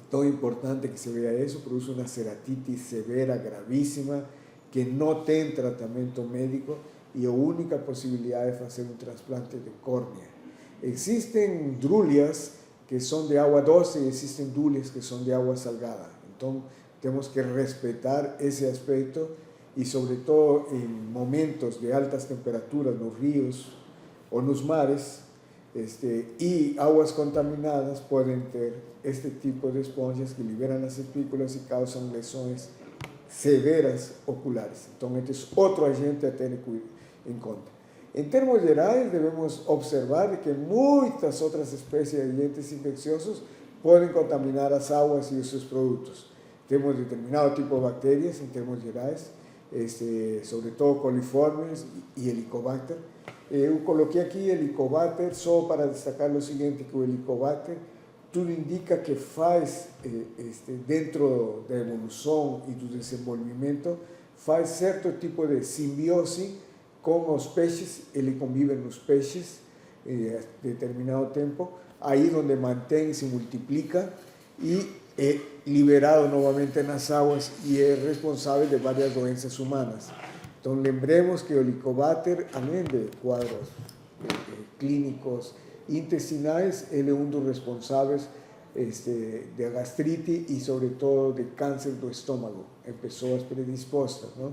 Speaker 1: Então é importante que se veja isso, produz uma ceratite severa, gravíssima, que não tem tratamento médico, e a única possibilidade é fazer um transplante de córnea. Existem drulias que são de água doce e existem drulias que são de água salgada. Então, temos que respeitar esse aspecto e, sobretudo, em momentos de altas temperaturas nos rios ou nos mares, e águas contaminadas podem ter este tipo de esponjas que liberam as espículas e causam lesões severas oculares. Então, este é outro agente a ter em conta. En termos gerais, devemos observar que muitas outras espécies de agentes infecciosos podem contaminar as águas e os seus produtos. Temos determinado tipo de bactérias, em termos gerais, sobretudo coliformes e Helicobacter. Eu coloquei aqui Helicobacter só para destacar o seguinte, que o Helicobacter tudo indica que faz, dentro da evolução e do desenvolvimento, faz certo tipo de simbiose com os peixes, ele convive nos peixes determinado tempo, aí onde mantém, se multiplica e é liberado novamente nas águas e é responsável de várias doenças humanas. Então, lembremos que o Helicobacter, além de quadros clínicos intestinais, ele é um dos responsáveis de gastrite e, sobretudo, de câncer do estômago, em pessoas predispostas, não?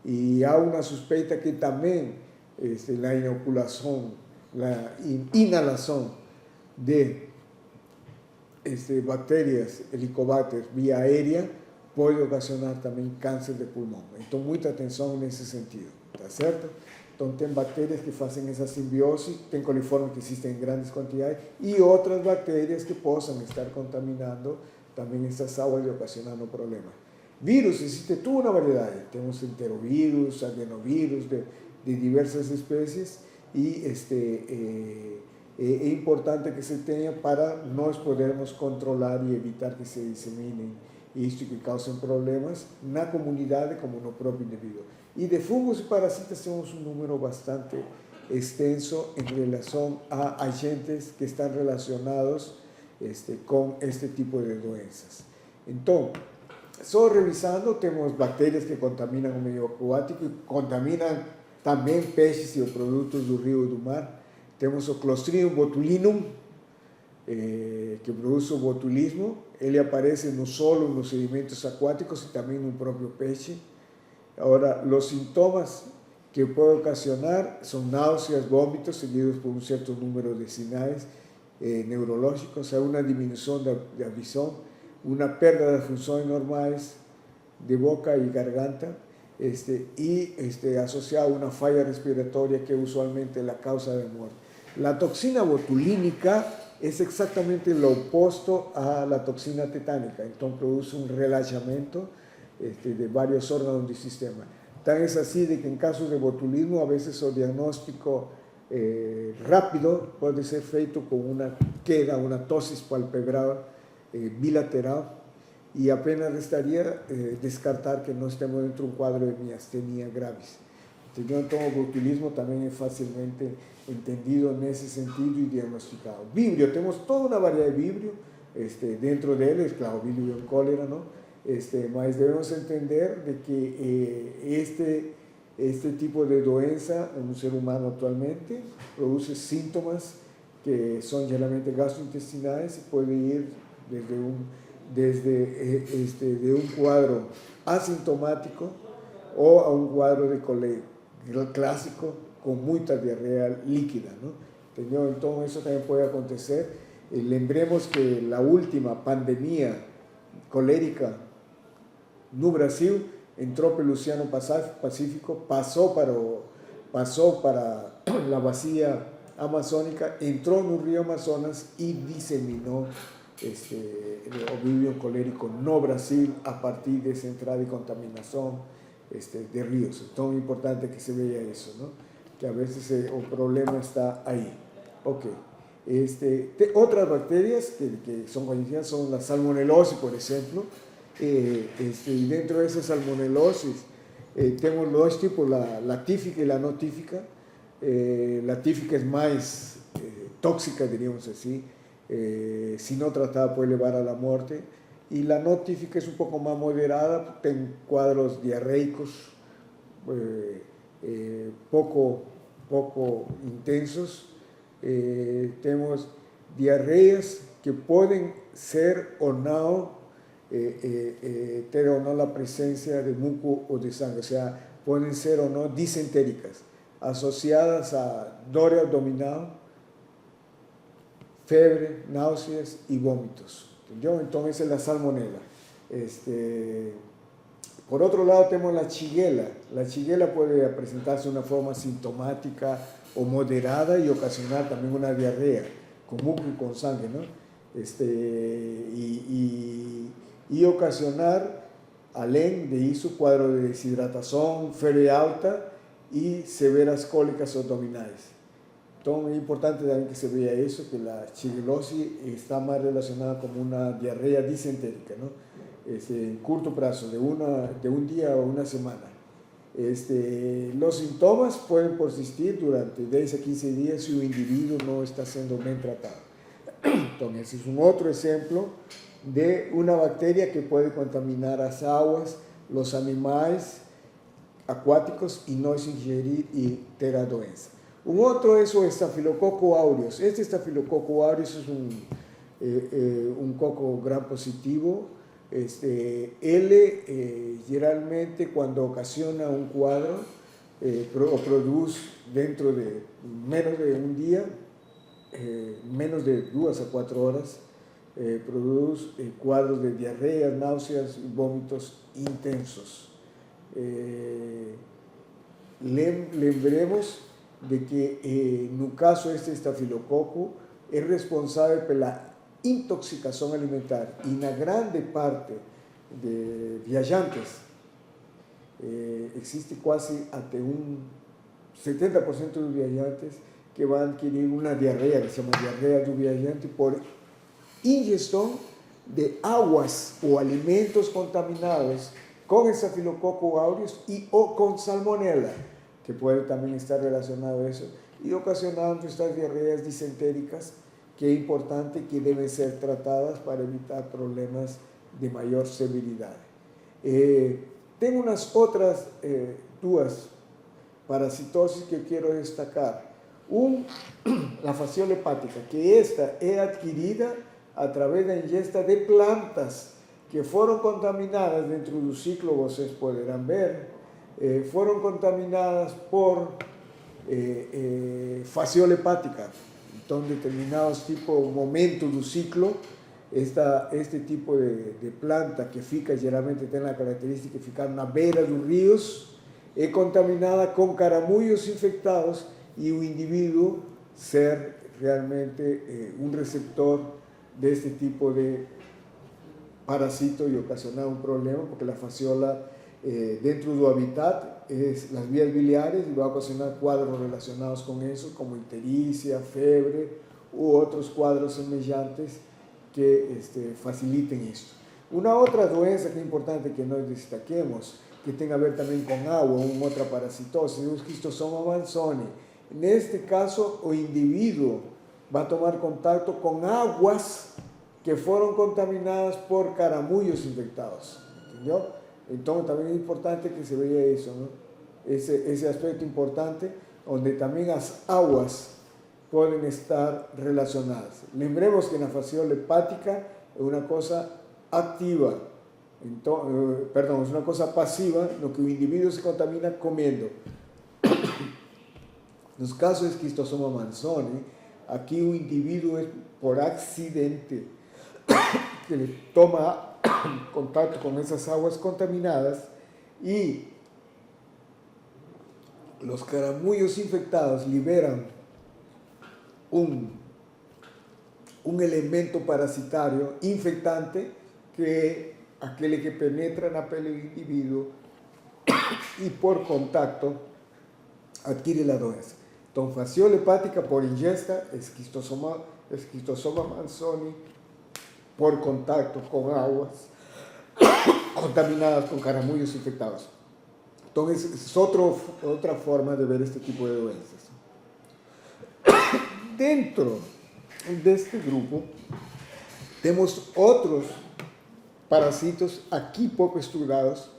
Speaker 1: E há uma suspeita que também a inoculação, a inalação de bactérias Helicobacter via aérea pode ocasionar também câncer de pulmão. Então, muita atenção nesse sentido, tá certo? Então, tem bactérias que fazem essa simbiose, tem coliformes que existem em grandes quantidades e outras bactérias que possam estar contaminando também essas águas e ocasionando problemas. Vírus, existe toda uma variedade. Temos enterovírus, adenovírus, de diversas espécies e é importante que se tenha para nós podermos controlar e evitar que se disseminem isto que causem problemas na comunidade como no próprio indivíduo. E de fungos e parasitas temos um número bastante extenso em relação a agentes que estão relacionados com este tipo de doenças. Então, só revisando, temos bactérias que contaminam o meio aquático e contaminam também peixes e os produtos do rio e do mar. Temos o Clostridium botulinum, que produz o botulismo. Ele aparece no solo, nos sedimentos aquáticos e também no próprio peixe. Agora, os sintomas que pode ocasionar são náuseas, vômitos, seguidos por um certo número de sinais neurológicos, há uma diminuição da visão, uma perda das funções normais de boca e garganta, associado a uma falha respiratória que usualmente é a causa da morte. A toxina botulínica é exatamente o oposto à toxina tetânica, então produz um relaxamento de vários órgãos do sistema. Tan es así de que en casos de botulismo a veces o diagnóstico rápido puede ser feito con una queda, una tosis palpebral bilateral y apenas restaría descartar que no estemos dentro de un cuadro de miastenia gravis. Entonces, el botulismo también es fácilmente entendido en ese sentido y diagnosticado. Vibrio, tenemos toda una variedad de vibrio, dentro de él es claro, vibrio en cólera, ¿no? Mas debemos entender de que este tipo de doença en un ser humano actualmente produce síntomas que son generalmente gastrointestinales y puede ir de un cuadro asintomático o a un cuadro de clásico con mucha diarrea líquida, ¿no? Entonces eso también puede acontecer. Lembremos que la última pandemia colérica no Brasil entrou pelo Oceano Pacífico, passou para a bacia amazônica, entrou no rio Amazonas e disseminou o vírus colérico no Brasil a partir dessa entrada e contaminação de rios. Então é importante que se veja isso, ¿no? Que a vezes o problema está aí. Ok. Otras bacterias que son conocidas son la salmonelosis, por ejemplo. Y dentro de esa salmonelosis tenemos dos tipos, la tífica y la no tífica. La tífica es más tóxica, diríamos así, si no tratada puede llevar a la muerte, y la no tífica es un poco más moderada, tiene cuadros diarreicos poco intensos. Tenemos diarreas que pueden ser o no tener o no la presencia de muco o de sangre, o sea, pueden ser o no disentéricas, asociadas a dolor abdominal, fiebre, náuseas y vómitos. ¿Entendió? Entonces es la salmonela. Por otro lado tenemos la shigella. La shigella puede presentarse de una forma sintomática o moderada y ocasionar también una diarrea con muco y con sangre, ¿no? Y ocasionar, além de eso, cuadro de deshidratación, fiebre alta y severas cólicas abdominales. Entonces es importante también que se vea eso, que la shigellosis está más relacionada con una diarrea disentérica, ¿no? En corto plazo, de un día o una semana. Los síntomas pueden persistir durante 10 a 15 días si el individuo no está siendo bien tratado. Entonces, es un otro ejemplo de una bacteria que puede contaminar las aguas, los animales acuáticos y no es ingerir y tener doença. Un otro es el Staphylococcus aureus. Este Staphylococcus aureus es un coco gram positivo. Generalmente cuando ocasiona un cuadro o produce dentro de menos de un día, menos de 2 a 4 horas, produce cuadros de diarrea, náuseas y vómitos intensos. Lembremos de que en el caso de este estafilococo es responsable por la intoxicación alimentar y una grande parte de viajantes, existe casi hasta un 70% de viajantes que van a adquirir una diarrea, que se llama diarrea de viajante, por ingestión de aguas o alimentos contaminados con Staphylococcus aureus y o con salmonella, que puede también estar relacionado a eso, y ocasionando estas diarreas disentéricas que es importante que deben ser tratadas para evitar problemas de mayor severidad. Tengo unas otras dos parasitosis que quiero destacar. La fasciola hepática, que esta es adquirida a través de la ingesta de plantas que fueron contaminadas dentro del ciclo, ustedes podrán ver, fueron contaminadas por fasciola hepática. Entonces, en determinados momentos del ciclo, este tipo de planta que fica, generalmente tiene la característica de ficar na beira de los ríos, es contaminada con caramullos infectados y un individuo ser realmente un receptor de este tipo de parásito y ocasionar un problema, porque la fasciola dentro del hábitat es las vías biliares y va a ocasionar cuadros relacionados con eso, como ictericia, fiebre u otros cuadros semejantes que faciliten esto. Una otra doença que es importante que nos destaquemos, que tenga a ver también con agua, otra parasitosis, es el Schistosoma manzoni. En este caso, el individuo va a tomar contacto con aguas que fueron contaminadas por caramullos infectados. ¿Entendió? Entonces también es importante que se vea eso, ¿no? Ese aspecto importante, donde también las aguas pueden estar relacionadas. Lembremos que la fasciola hepática es una cosa activa, es una cosa pasiva, lo que el individuo se contamina comiendo. En los casos de Schistosoma manzoni, aquí un individuo es por accidente que le toma contacto con esas aguas contaminadas y los caramullos infectados liberan un elemento parasitario infectante que es aquel que penetra en la piel del individuo y por contacto adquiere la doença. Entonces, fasciola hepática por ingesta, Schistosoma manzoni por contacto con aguas contaminadas con caramullos infectados. Entonces, es otra forma de ver este tipo de doenças. Dentro de este grupo, tenemos otros parásitos aquí poco estudiados,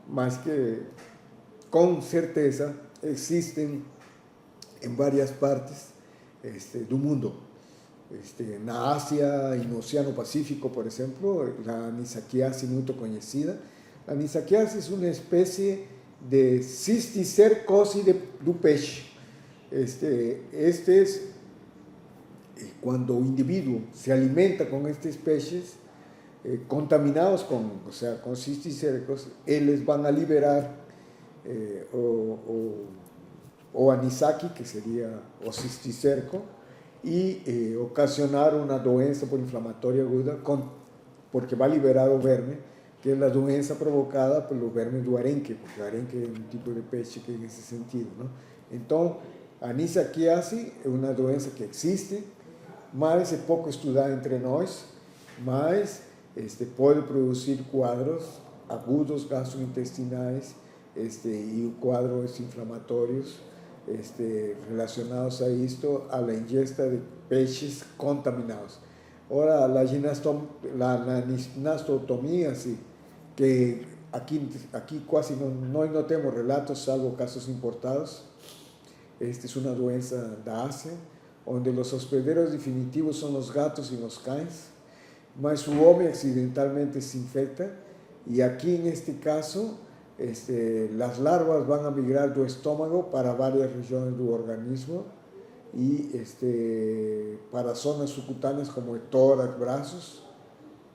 Speaker 1: más que con certeza existen en varias partes del mundo. En Asia, en el Océano Pacífico, por ejemplo, la Anisakíasis muy conocida. La Anisakíasis es una especie de cisticercose do peixe. Es cuando un individuo se alimenta con estos peces, contaminados con cisticercos, ellos van a liberar o anisakis, que sería o cisticerco, y ocasionar una doença por inflamatoria aguda, porque va a liberar o verme, que es la doença provocada por los vermes do arenque, porque o arenque es un tipo de peixe que en ese sentido, ¿no? Entonces, a anisakiase é uma doença que existe, mas é pouco estudada entre nós, mas pode produzir quadros agudos gastrointestinais e quadros inflamatórios relacionados a esto, a la ingesta de peixes contaminados. Ahora, la ginastotomía, sí, que aquí casi no tenemos relatos, salvo casos importados. Esta es una doença da Asia, donde los hospederos definitivos son los gatos y los cães, mas o hombre accidentalmente se infecta, y aquí en este caso, las larvas van a migrar del estómago para varias regiones del organismo y para zonas subcutáneas como el tórax, brazos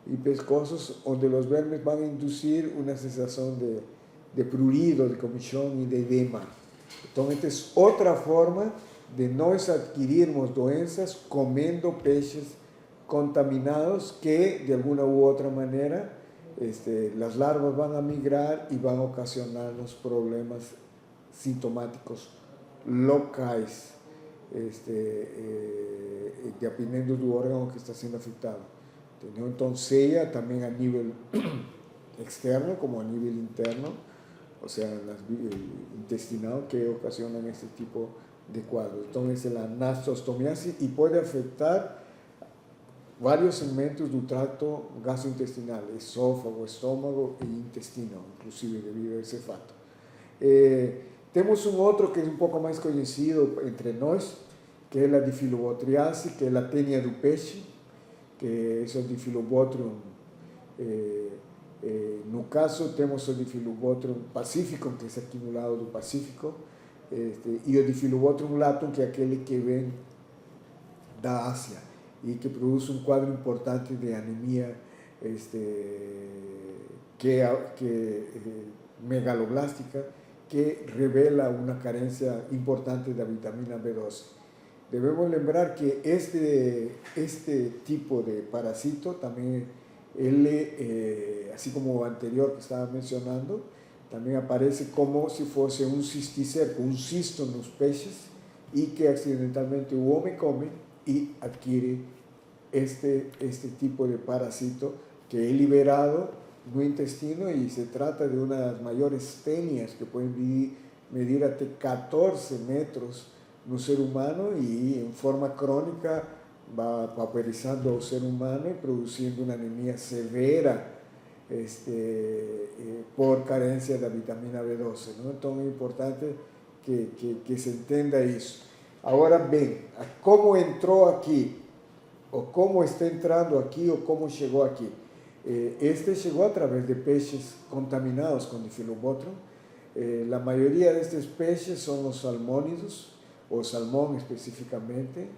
Speaker 1: y pescoços, donde los vermes van a inducir una sensación de prurido, de comichón y de edema. Entonces, esta es otra forma de nós adquirirmos doenças comendo peixes contaminados que, de alguna u otra manera, las larvas van a migrar y van a ocasionarnos problemas sintomáticos locais, dependiendo del órgano que está siendo afectado. ¿Entendeu? Entonces, sea también a nivel externo como a nivel interno, o sea, intestinal, que ocasionan este tipo de cuadros. Entonces, la anastomosis y puede afectar varios segmentos del tracto gastrointestinal, esófago, estómago e intestino, inclusive debido a ese fato. Tenemos un otro que es un poco más conocido entre nós, que es la difilobotriase, que es la tenia do peixe, que es el Diphyllobothrium. No caso, temos o Diphyllobothrium pacificum, que es aqui no lado do Pacífico, e o Diphyllobothrium latum, que é aquele que vem da Ásia e que produz um quadro importante de anemia megaloblástica, que revela una carencia importante de vitamina B12. Debemos lembrar que este tipo de parásito también, así como anterior que estaba mencionando, también aparece como si fuese un cisticerco, un cisto en los peces, y que accidentalmente el hombre come y adquiere este tipo de parásito que es liberado no intestino, y se trata de una de las mayores tenias que pueden medir hasta 14 metros en un ser humano, y en forma crónica va pauperizando al ser humano y produciendo una anemia severa por carencia de vitamina B12, ¿no? Entonces es importante que se entienda eso. Ahora bien, ¿cómo entró aquí? ¿O cómo está entrando aquí? ¿O cómo llegó aquí? Llegó a través de peces contaminados con Diphyllobothrium. La mayoría de estos peces son los salmónidos, o salmón específicamente,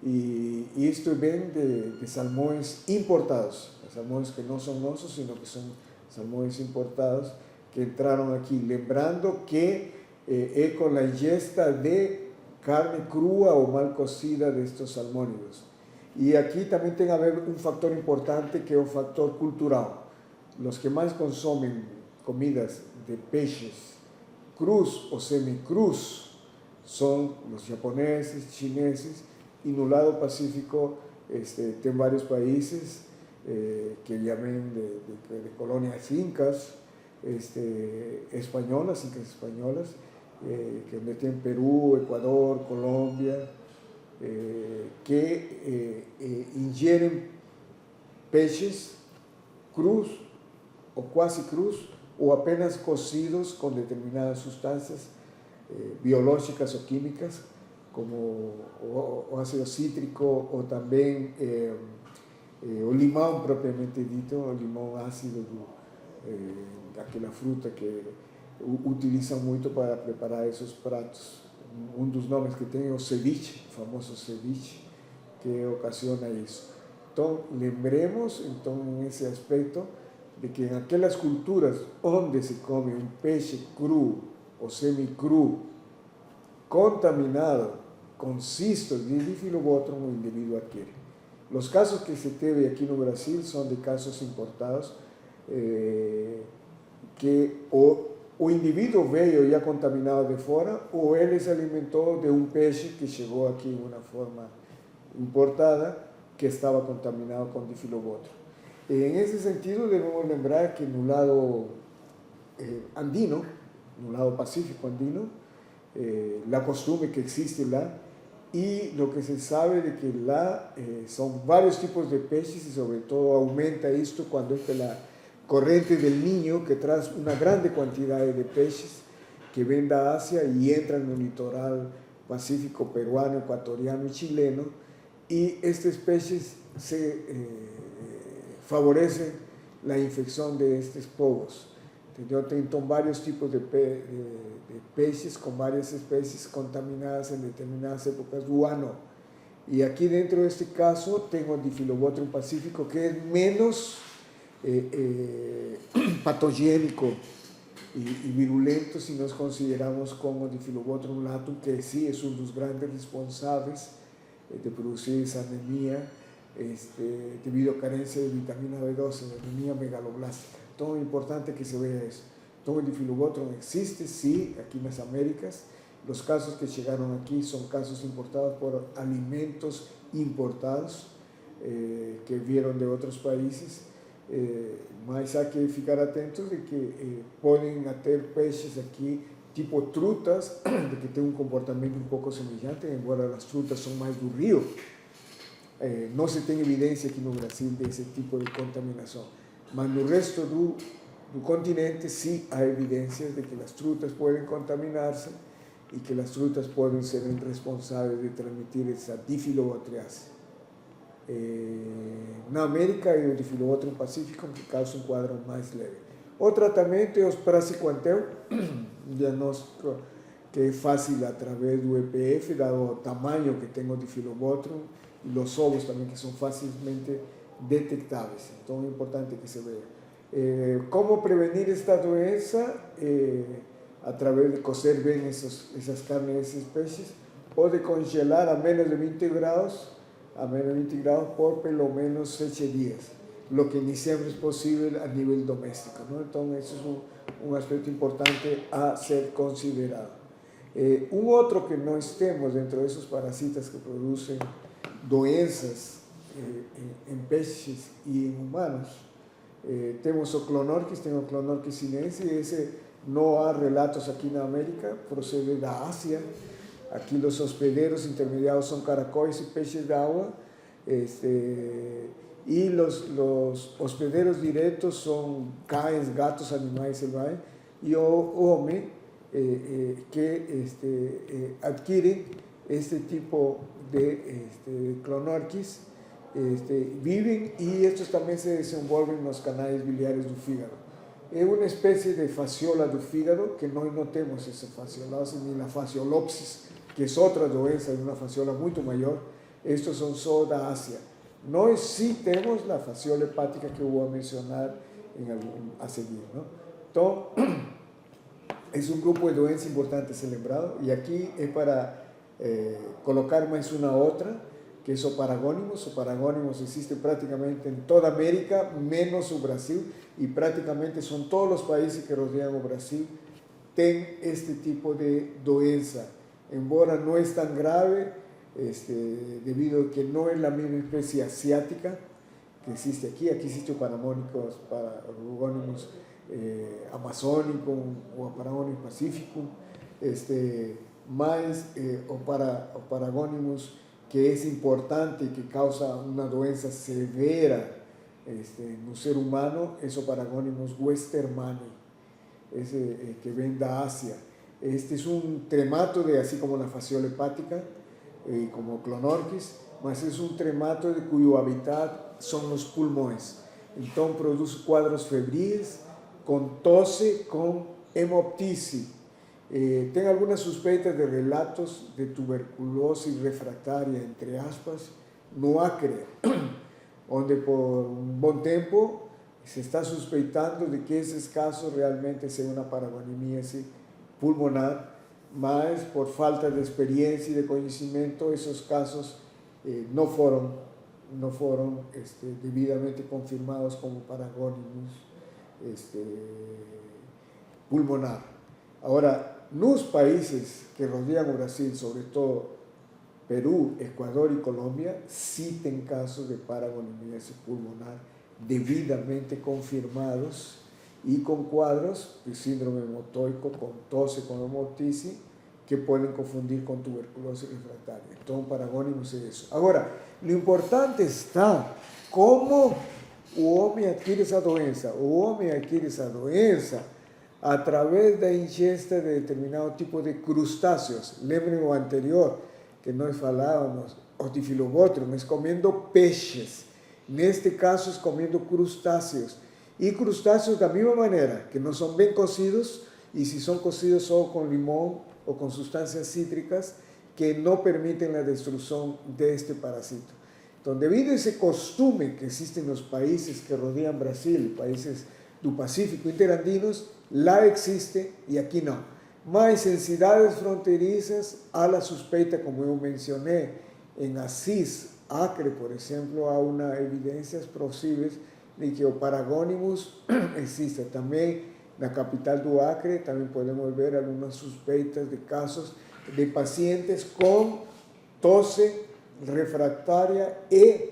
Speaker 1: y esto viene de salmones importados, salmones que no son nuestros, sino que son salmones importados que entraron aquí, lembrando que es con la ingesta de carne crua o mal cocida de estos salmónidos. Y aquí también tiene que haber un factor importante, que es un factor cultural. Los que más consumen comidas de peces crus o semicrus son los japoneses, chineses, y en el lado pacífico tienen varios países que llaman de colonias incas, españolas, incas españolas, que meten Perú, Ecuador, Colombia, que ingieren peces crus o cuasi crus, o apenas cocidos con determinadas sustancias biológicas o químicas, como o ácido cítrico, o también o limón propiamente dicho, o limón ácido, aquella fruta que utilizan mucho para preparar esos pratos. Un dos nombres que tiene es o ceviche, el famoso ceviche, que ocasiona eso. Entonces, lembremos entonces, en ese aspecto de que en aquellas culturas donde se come un peixe cru o semicru, contaminado con cistos de Difilobotrum, o individuo adquiere. Los casos que se tiene aquí en Brasil son de casos importados que o indivíduo veio ya contaminado de fora ou ele se alimentou de um peixe que chegou aqui de uma forma importada que estava contaminado com Difilobotrum. En ese sentido debemos lembrar que no lado andino, no lado pacífico andino, la costumbre que existe lá y lo que se sabe de que lá son varios tipos de peces y sobre todo aumenta esto cuando es la corriente del Niño que trae una grande cantidad de peces que ven de Asia y entran en el litoral pacífico peruano, ecuatoriano y chileno, y estos peces se favorecen la infección de estos povos. Entonces, varios tipos de peces con varias especies contaminadas en determinadas épocas del año. Y aquí dentro de este caso tengo el Difilobotrum pacífico, que es menos patogénico y virulento si nos consideramos como Difilobotrum latum, que sí es uno de los grandes responsables de producir esa anemia debido a carencia de vitamina B12, anemia megaloblástica. Todo es importante que se vea eso. Todo el Difilobotrum existe, sí, aquí en las Américas. Los casos que llegaron aquí son casos importados por alimentos importados que vieron de otros países. Mas hay que ficar atentos de que pueden haber peces aquí tipo trutas, de que tienen un comportamiento un poco semejante, embora las trutas son más del río. No se tiene evidencia aquí en Brasil de ese tipo de contaminación. Pero en el resto del continente sí hay evidencias de que las trutas pueden contaminarse y que las trutas pueden ser responsables de transmitir esa difilobotriase. En América hay el Difilobotrum pacífico que causa un cuadro más leve. O tratamento es praziquantel, un diagnóstico que es fácil a través del EPF, dado el tamaño que tengo de Difilobotrum y los ovos también que son fácilmente detectables. Entonces es importante que se vea. ¿Cómo prevenir esta doença? A través de cocer bien esas carnes de esas especies o de congelar a menos de 20 grados, por pelo menos 7 días, lo que ni siempre es posible a nivel doméstico, ¿no? Entonces eso es un aspecto importante a ser considerado. Un otro que no estemos dentro de esos parasitas que producen doenças en peces y en humanos, tenemos o Clonorchis, tengo Clonorchis sinensis, ese no hay relatos aquí en América, procede de Asia. Aquí los hospederos intermediados son caracoles y peces de agua, y los hospederos directos son cães, gatos, animales selvagens, y hombre que adquieren este tipo de Clonorchis, viven y estos también se desenvuelven en los canales biliares del fígado. Es una especie de fasciola del fígado que no notemos esa fasciolose ni la fasciolopsis, que es otra doença de una fasciola mucho mayor. Estos son solo de Asia. Nós sí tenemos la fasciola hepática que voy a mencionar a seguir, ¿no? Entonces, es un grupo de doenças importante celebrado y aquí es para colocar más una otra, que es Oparagónimos. Oparagónimos existe prácticamente en toda América, menos el Brasil, y prácticamente son todos los países que rodean el Brasil, tienen este tipo de doença. Embora no es tan grave, debido a que no es la misma especie asiática que existe aquí existe Oparagónimos amazónico o Oparagónimos pacífico, más Oparagónimos que es importante y que causa una doença severa en un ser humano, es Oparagónimos westermani, ese que ven de Asia. Este es un trematode, así como la fasciola hepática, como Clonorchis, mas es un trematode cuyo hábitat son los pulmones. Entonces produce cuadros febriles, con tose, con hemoptise. Tengo algunas sospechas de relatos de tuberculosis refractaria, entre aspas, no Acre, donde por un buen tiempo se está suspeitando de que esos casos realmente sean una paragonimiase pulmonar, mas por falta de experiencia y de conocimiento esos casos no fueron debidamente confirmados como paragónicos pulmonar. Ahora, los países que rodean Brasil, sobre todo Perú, Ecuador y Colombia, sí tienen casos de paragonimiase pulmonar debidamente confirmados y con cuadros de síndrome motoico, con tos con hemoptisis, que pueden confundir con tuberculosis refractaria. Entonces, paragónimos es eso. Ahora, lo importante está cómo o homem adquire essa doença. O homem adquire essa doença através da ingesta de determinado tipo de crustáceos. Lembrem o anterior, que nós falávamos, hortifilobótero, mas comendo peixes. Neste caso, es comendo crustáceos. E crustáceos da mesma maneira, que não são bem cocidos, e se são cocidos só com limão ou com substâncias cítricas, que não permitem a destruição deste parasito. Então, devido a esse costume que existe nos países que rodeiam Brasil, países do Pacífico interandinos, lá existe e aqui não. Mas em cidades fronteiriças, há a suspeita, como eu mencionei, em Assis, Acre, por exemplo, há uma evidências possíveis de que o paragônimos existe. Também na capital do Acre, também podemos ver algumas suspeitas de casos de pacientes com tosse refractária e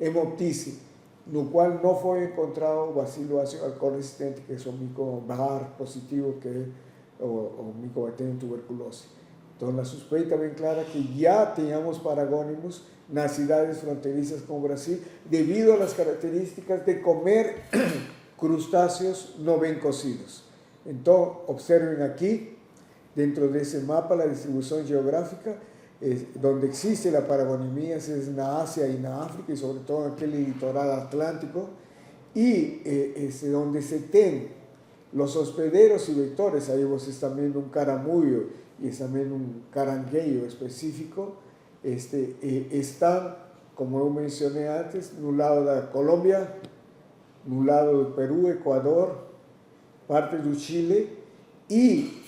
Speaker 1: hemoptise, no qual não foi encontrado o bacilo ácido alcohol resistente, que é o micoBAR positivo, que é o micobacterium tuberculose. Então, a suspeita bem clara que já tenhamos paragônimos nas cidades fronterizas com o Brasil, devido às características de comer crustáceos não bem cocidos. Então, observem aqui, dentro desse mapa, a distribuição geográfica, donde existe la paragonimia es na Asia y na África, y sobre todo en aquel litoral atlántico, y donde se tienen los hospederos y vectores. Ahí vos están viendo un caramuyo y también un caranguejo específico, están, como yo mencioné antes, en un lado de Colombia, en un lado de Perú, Ecuador, parte de Chile, y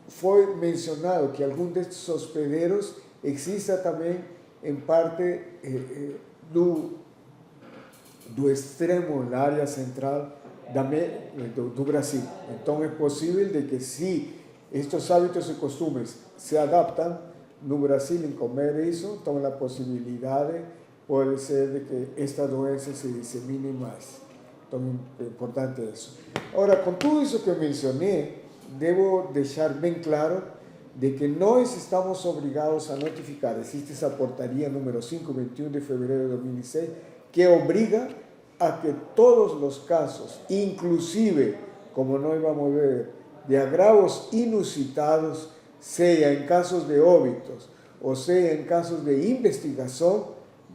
Speaker 1: foi mencionado que algum destes hospederos exista também em parte do extremo, na área central do Brasil. Então é possível de que se estes hábitos e costumes se adaptam no Brasil em comer isso, então a possibilidade pode ser de que esta doença se dissemine mais. Então é importante isso. Agora, com tudo isso que eu mencionei, debo deixar bem claro de que nós estamos obrigados a notificar. Existe essa portaria número 5, 21 de fevereiro de 2006, que obriga a que todos os casos, inclusive, como nós vamos ver, de agravos inusitados, seja em casos de óbitos ou seja em casos de investigação,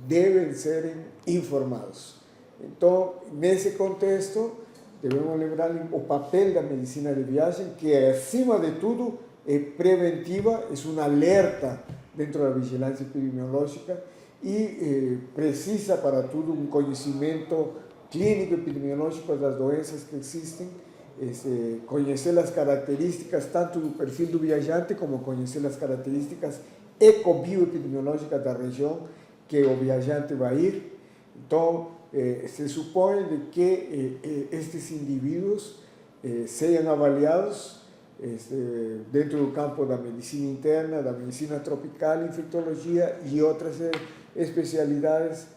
Speaker 1: devem ser informados. Então, nesse contexto, devemos lembrar o papel da medicina de viagem, que acima de tudo é preventiva, é um alerta dentro da vigilância epidemiológica e precisa para tudo um conhecimento clínico epidemiológico das doenças que existem, conhecer as características tanto do perfil do viajante como conhecer as características ecobioepidemiológicas da região que o viajante vai ir. Então, se supõe de que estes indivíduos sejam avaliados dentro do campo da medicina interna, da medicina tropical, infectologia e outras especialidades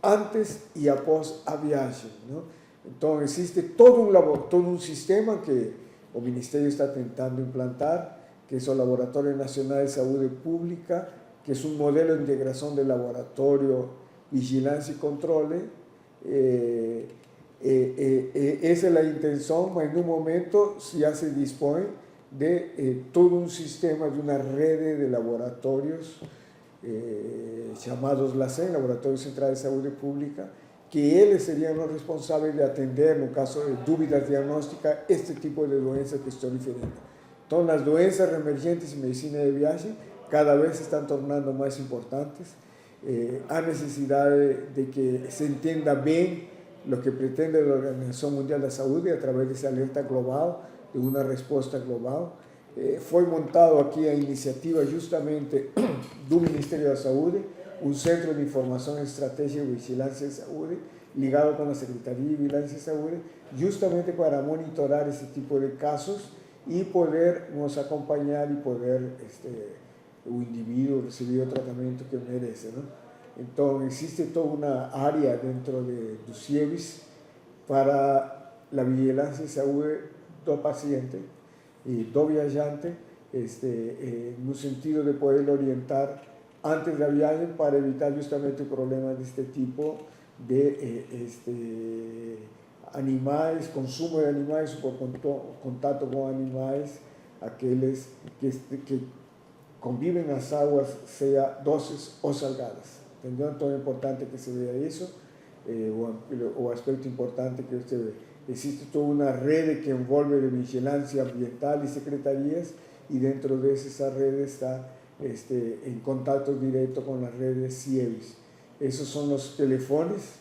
Speaker 1: antes e após a viagem, não? Então, existe todo um sistema que o Ministério está tentando implantar, que é o Laboratório Nacional de Saúde Pública, que é um modelo de integração de laboratório, vigilância e controle. Esa es la intención, pero en un momento ya se dispone de todo un sistema, de una red de laboratorios llamados LACEN, Laboratorios Centrales de Salud Pública, que ellos serían los responsables de atender, en caso de dúvidas diagnósticas, este tipo de doenças que estoy refiriendo. Entonces, las doenças emergentes en medicina de viaje cada vez se están tornando más importantes. há necessidade de que se entenda bem o que pretende a Organização Mundial da Saúde através desse alerta global, de uma resposta global. Foi montado aqui a iniciativa justamente do Ministério da Saúde, um centro de informação estratégica e vigilância de saúde, ligado com a Secretaria de Vigilância e Saúde, justamente para monitorar esse tipo de casos e poder nos acompanhar e poder o indivíduo receber o tratamento que merece, não? Então, existe toda uma área dentro do CIEVIS para a vigilância e saúde do paciente e do viajante, no sentido de poder orientar antes da viagem para evitar justamente problemas deste tipo de animais, consumo de animais por contato com animais, aqueles que convivem nas águas, seja doces ou salgadas. Entendeu? Então é importante que se veja isso. O aspecto importante que você vê. Existe toda uma rede que envolve de vigilância ambiental e secretarias, e dentro dessa rede está em contato direto com as redes CIEVIS. Esses são os telefones,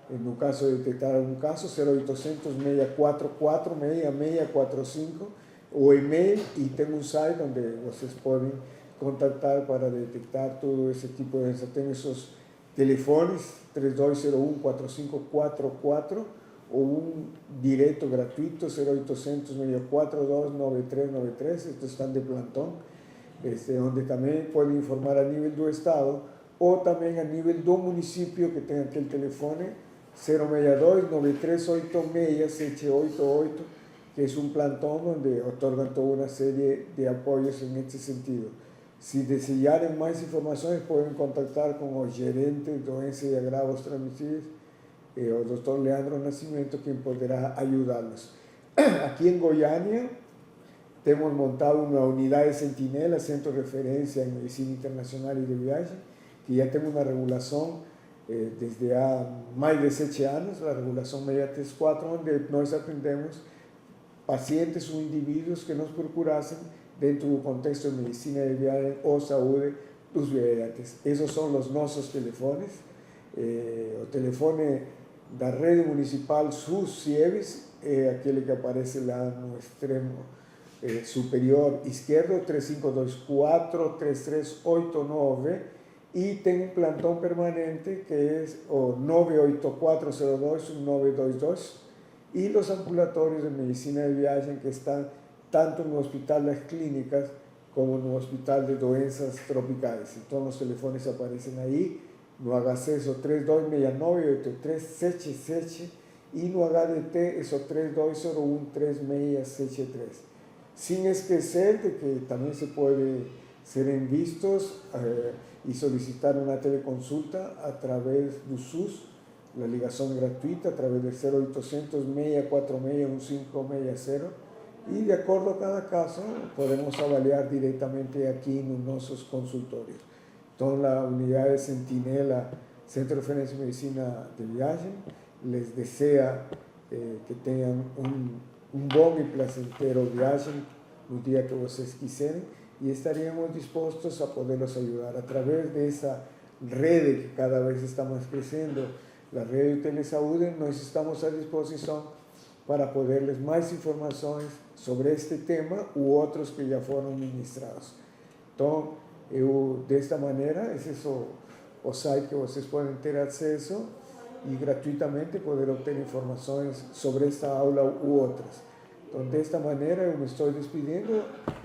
Speaker 1: no caso de detectar algum caso, 0800 644 6645, o e-mail, e tem um site onde vocês podem contactar para detectar todo esse tipo de doença. Tem esses telefones, 3201-4544, ou um direto gratuito, 0800 642 9393, estes estão de plantão, onde também podem informar a nível do Estado, ou também a nível do município, que tem aquele telefone, 062 9386 788, que é um plantão onde otorgam toda uma série de apoios nesse sentido. Se desejarem mais informações, podem contactar com o gerente de doenças e agravos transmissíveis, o Dr. Leandro Nascimento, quem poderá ajudá-los. Aqui em Goiânia, temos montado uma unidade sentinela, centro de referência em medicina internacional e de viagem, que já tem uma regulação desde há mais de 7 anos, a regulação 634, onde nós aprendemos pacientes ou indivíduos que nos procurassem dentro do contexto de medicina de viagem ou saúde dos viajantes. Esses são os nossos telefones. O telefone da rede municipal SUS CIEVIS é aquele que aparece lá no extremo superior esquerdo, 3524-3389, e tem um plantão permanente que é o 98402-1922, e os ambulatórios de medicina de viagem que estão tanto no Hospital das Clínicas como no Hospital de Doenças Tropicais. Então, os telefones aparecem aí, no HC é o 3269-8377, e no HDT é o 3201-3673. Sem esquecer de que também se pode serem vistos e solicitar uma teleconsulta através do SUS, a ligação gratuita, através do 0800 646 1560, e de acordo com cada caso, podemos avaliar diretamente aqui nos nossos consultórios. Então, a unidade Sentinela, Centro de Referência de Medicina de Viagem, les deseja que tenham um bom e placentero viagem no dia que vocês quiserem, e estaríamos dispostos a poderlos ajudar através dessa rede que cada vez está mais crescendo, a rede de telesaúde. Nós estamos à disposição para poderles mais informações sobre este tema ou outros que já foram ministrados. Então, desta maneira, esse é o site que vocês podem ter acesso e gratuitamente poder obter informações sobre esta aula ou outras. Então, desta maneira, eu me estou despedindo,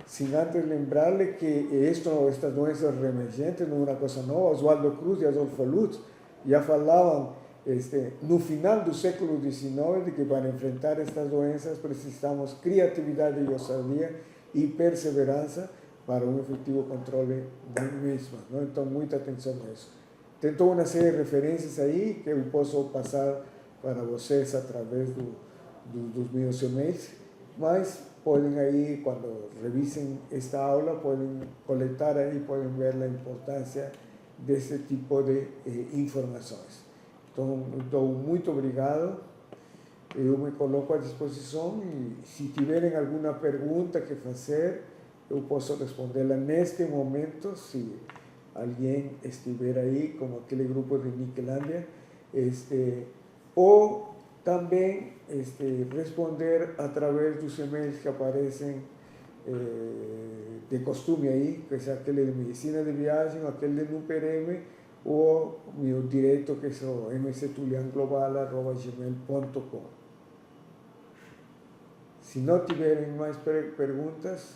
Speaker 1: sem antes lembrar-lhe que estas doenças reemergentes não é uma coisa nova. Oswaldo Cruz e Adolfo Lutz já falavam no final do século XIX de que para enfrentar estas doenças precisamos criatividade e ousadia e perseverança para um efetivo controle das mesmas. Não? Então, muita atenção a isso. Tem toda uma série de referências aí que eu posso passar para vocês através dos meus e-mails, mas podem aí, quando revisem esta aula, podem coletar aí, podem ver a importância desse tipo de informações. Então, muito obrigado. Eu me coloco à disposição e, se tiverem alguma pergunta que fazer, eu posso respondê-la neste momento. Se alguém estiver aí, como aquele grupo de Niquelândia, ou também responder através dos e-mails que aparecem de costume aí, que é aquele de medicina de viagem, aquele de NUPRM, ou meu direto, que é o mctulianglobal@gmail.com. Se não tiverem mais perguntas,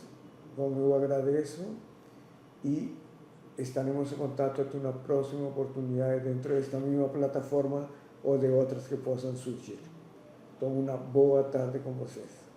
Speaker 1: bom, eu agradeço e estaremos em contato até uma próxima oportunidade dentro desta mesma plataforma ou de outras que possam surgir. Então, uma boa tarde com vocês.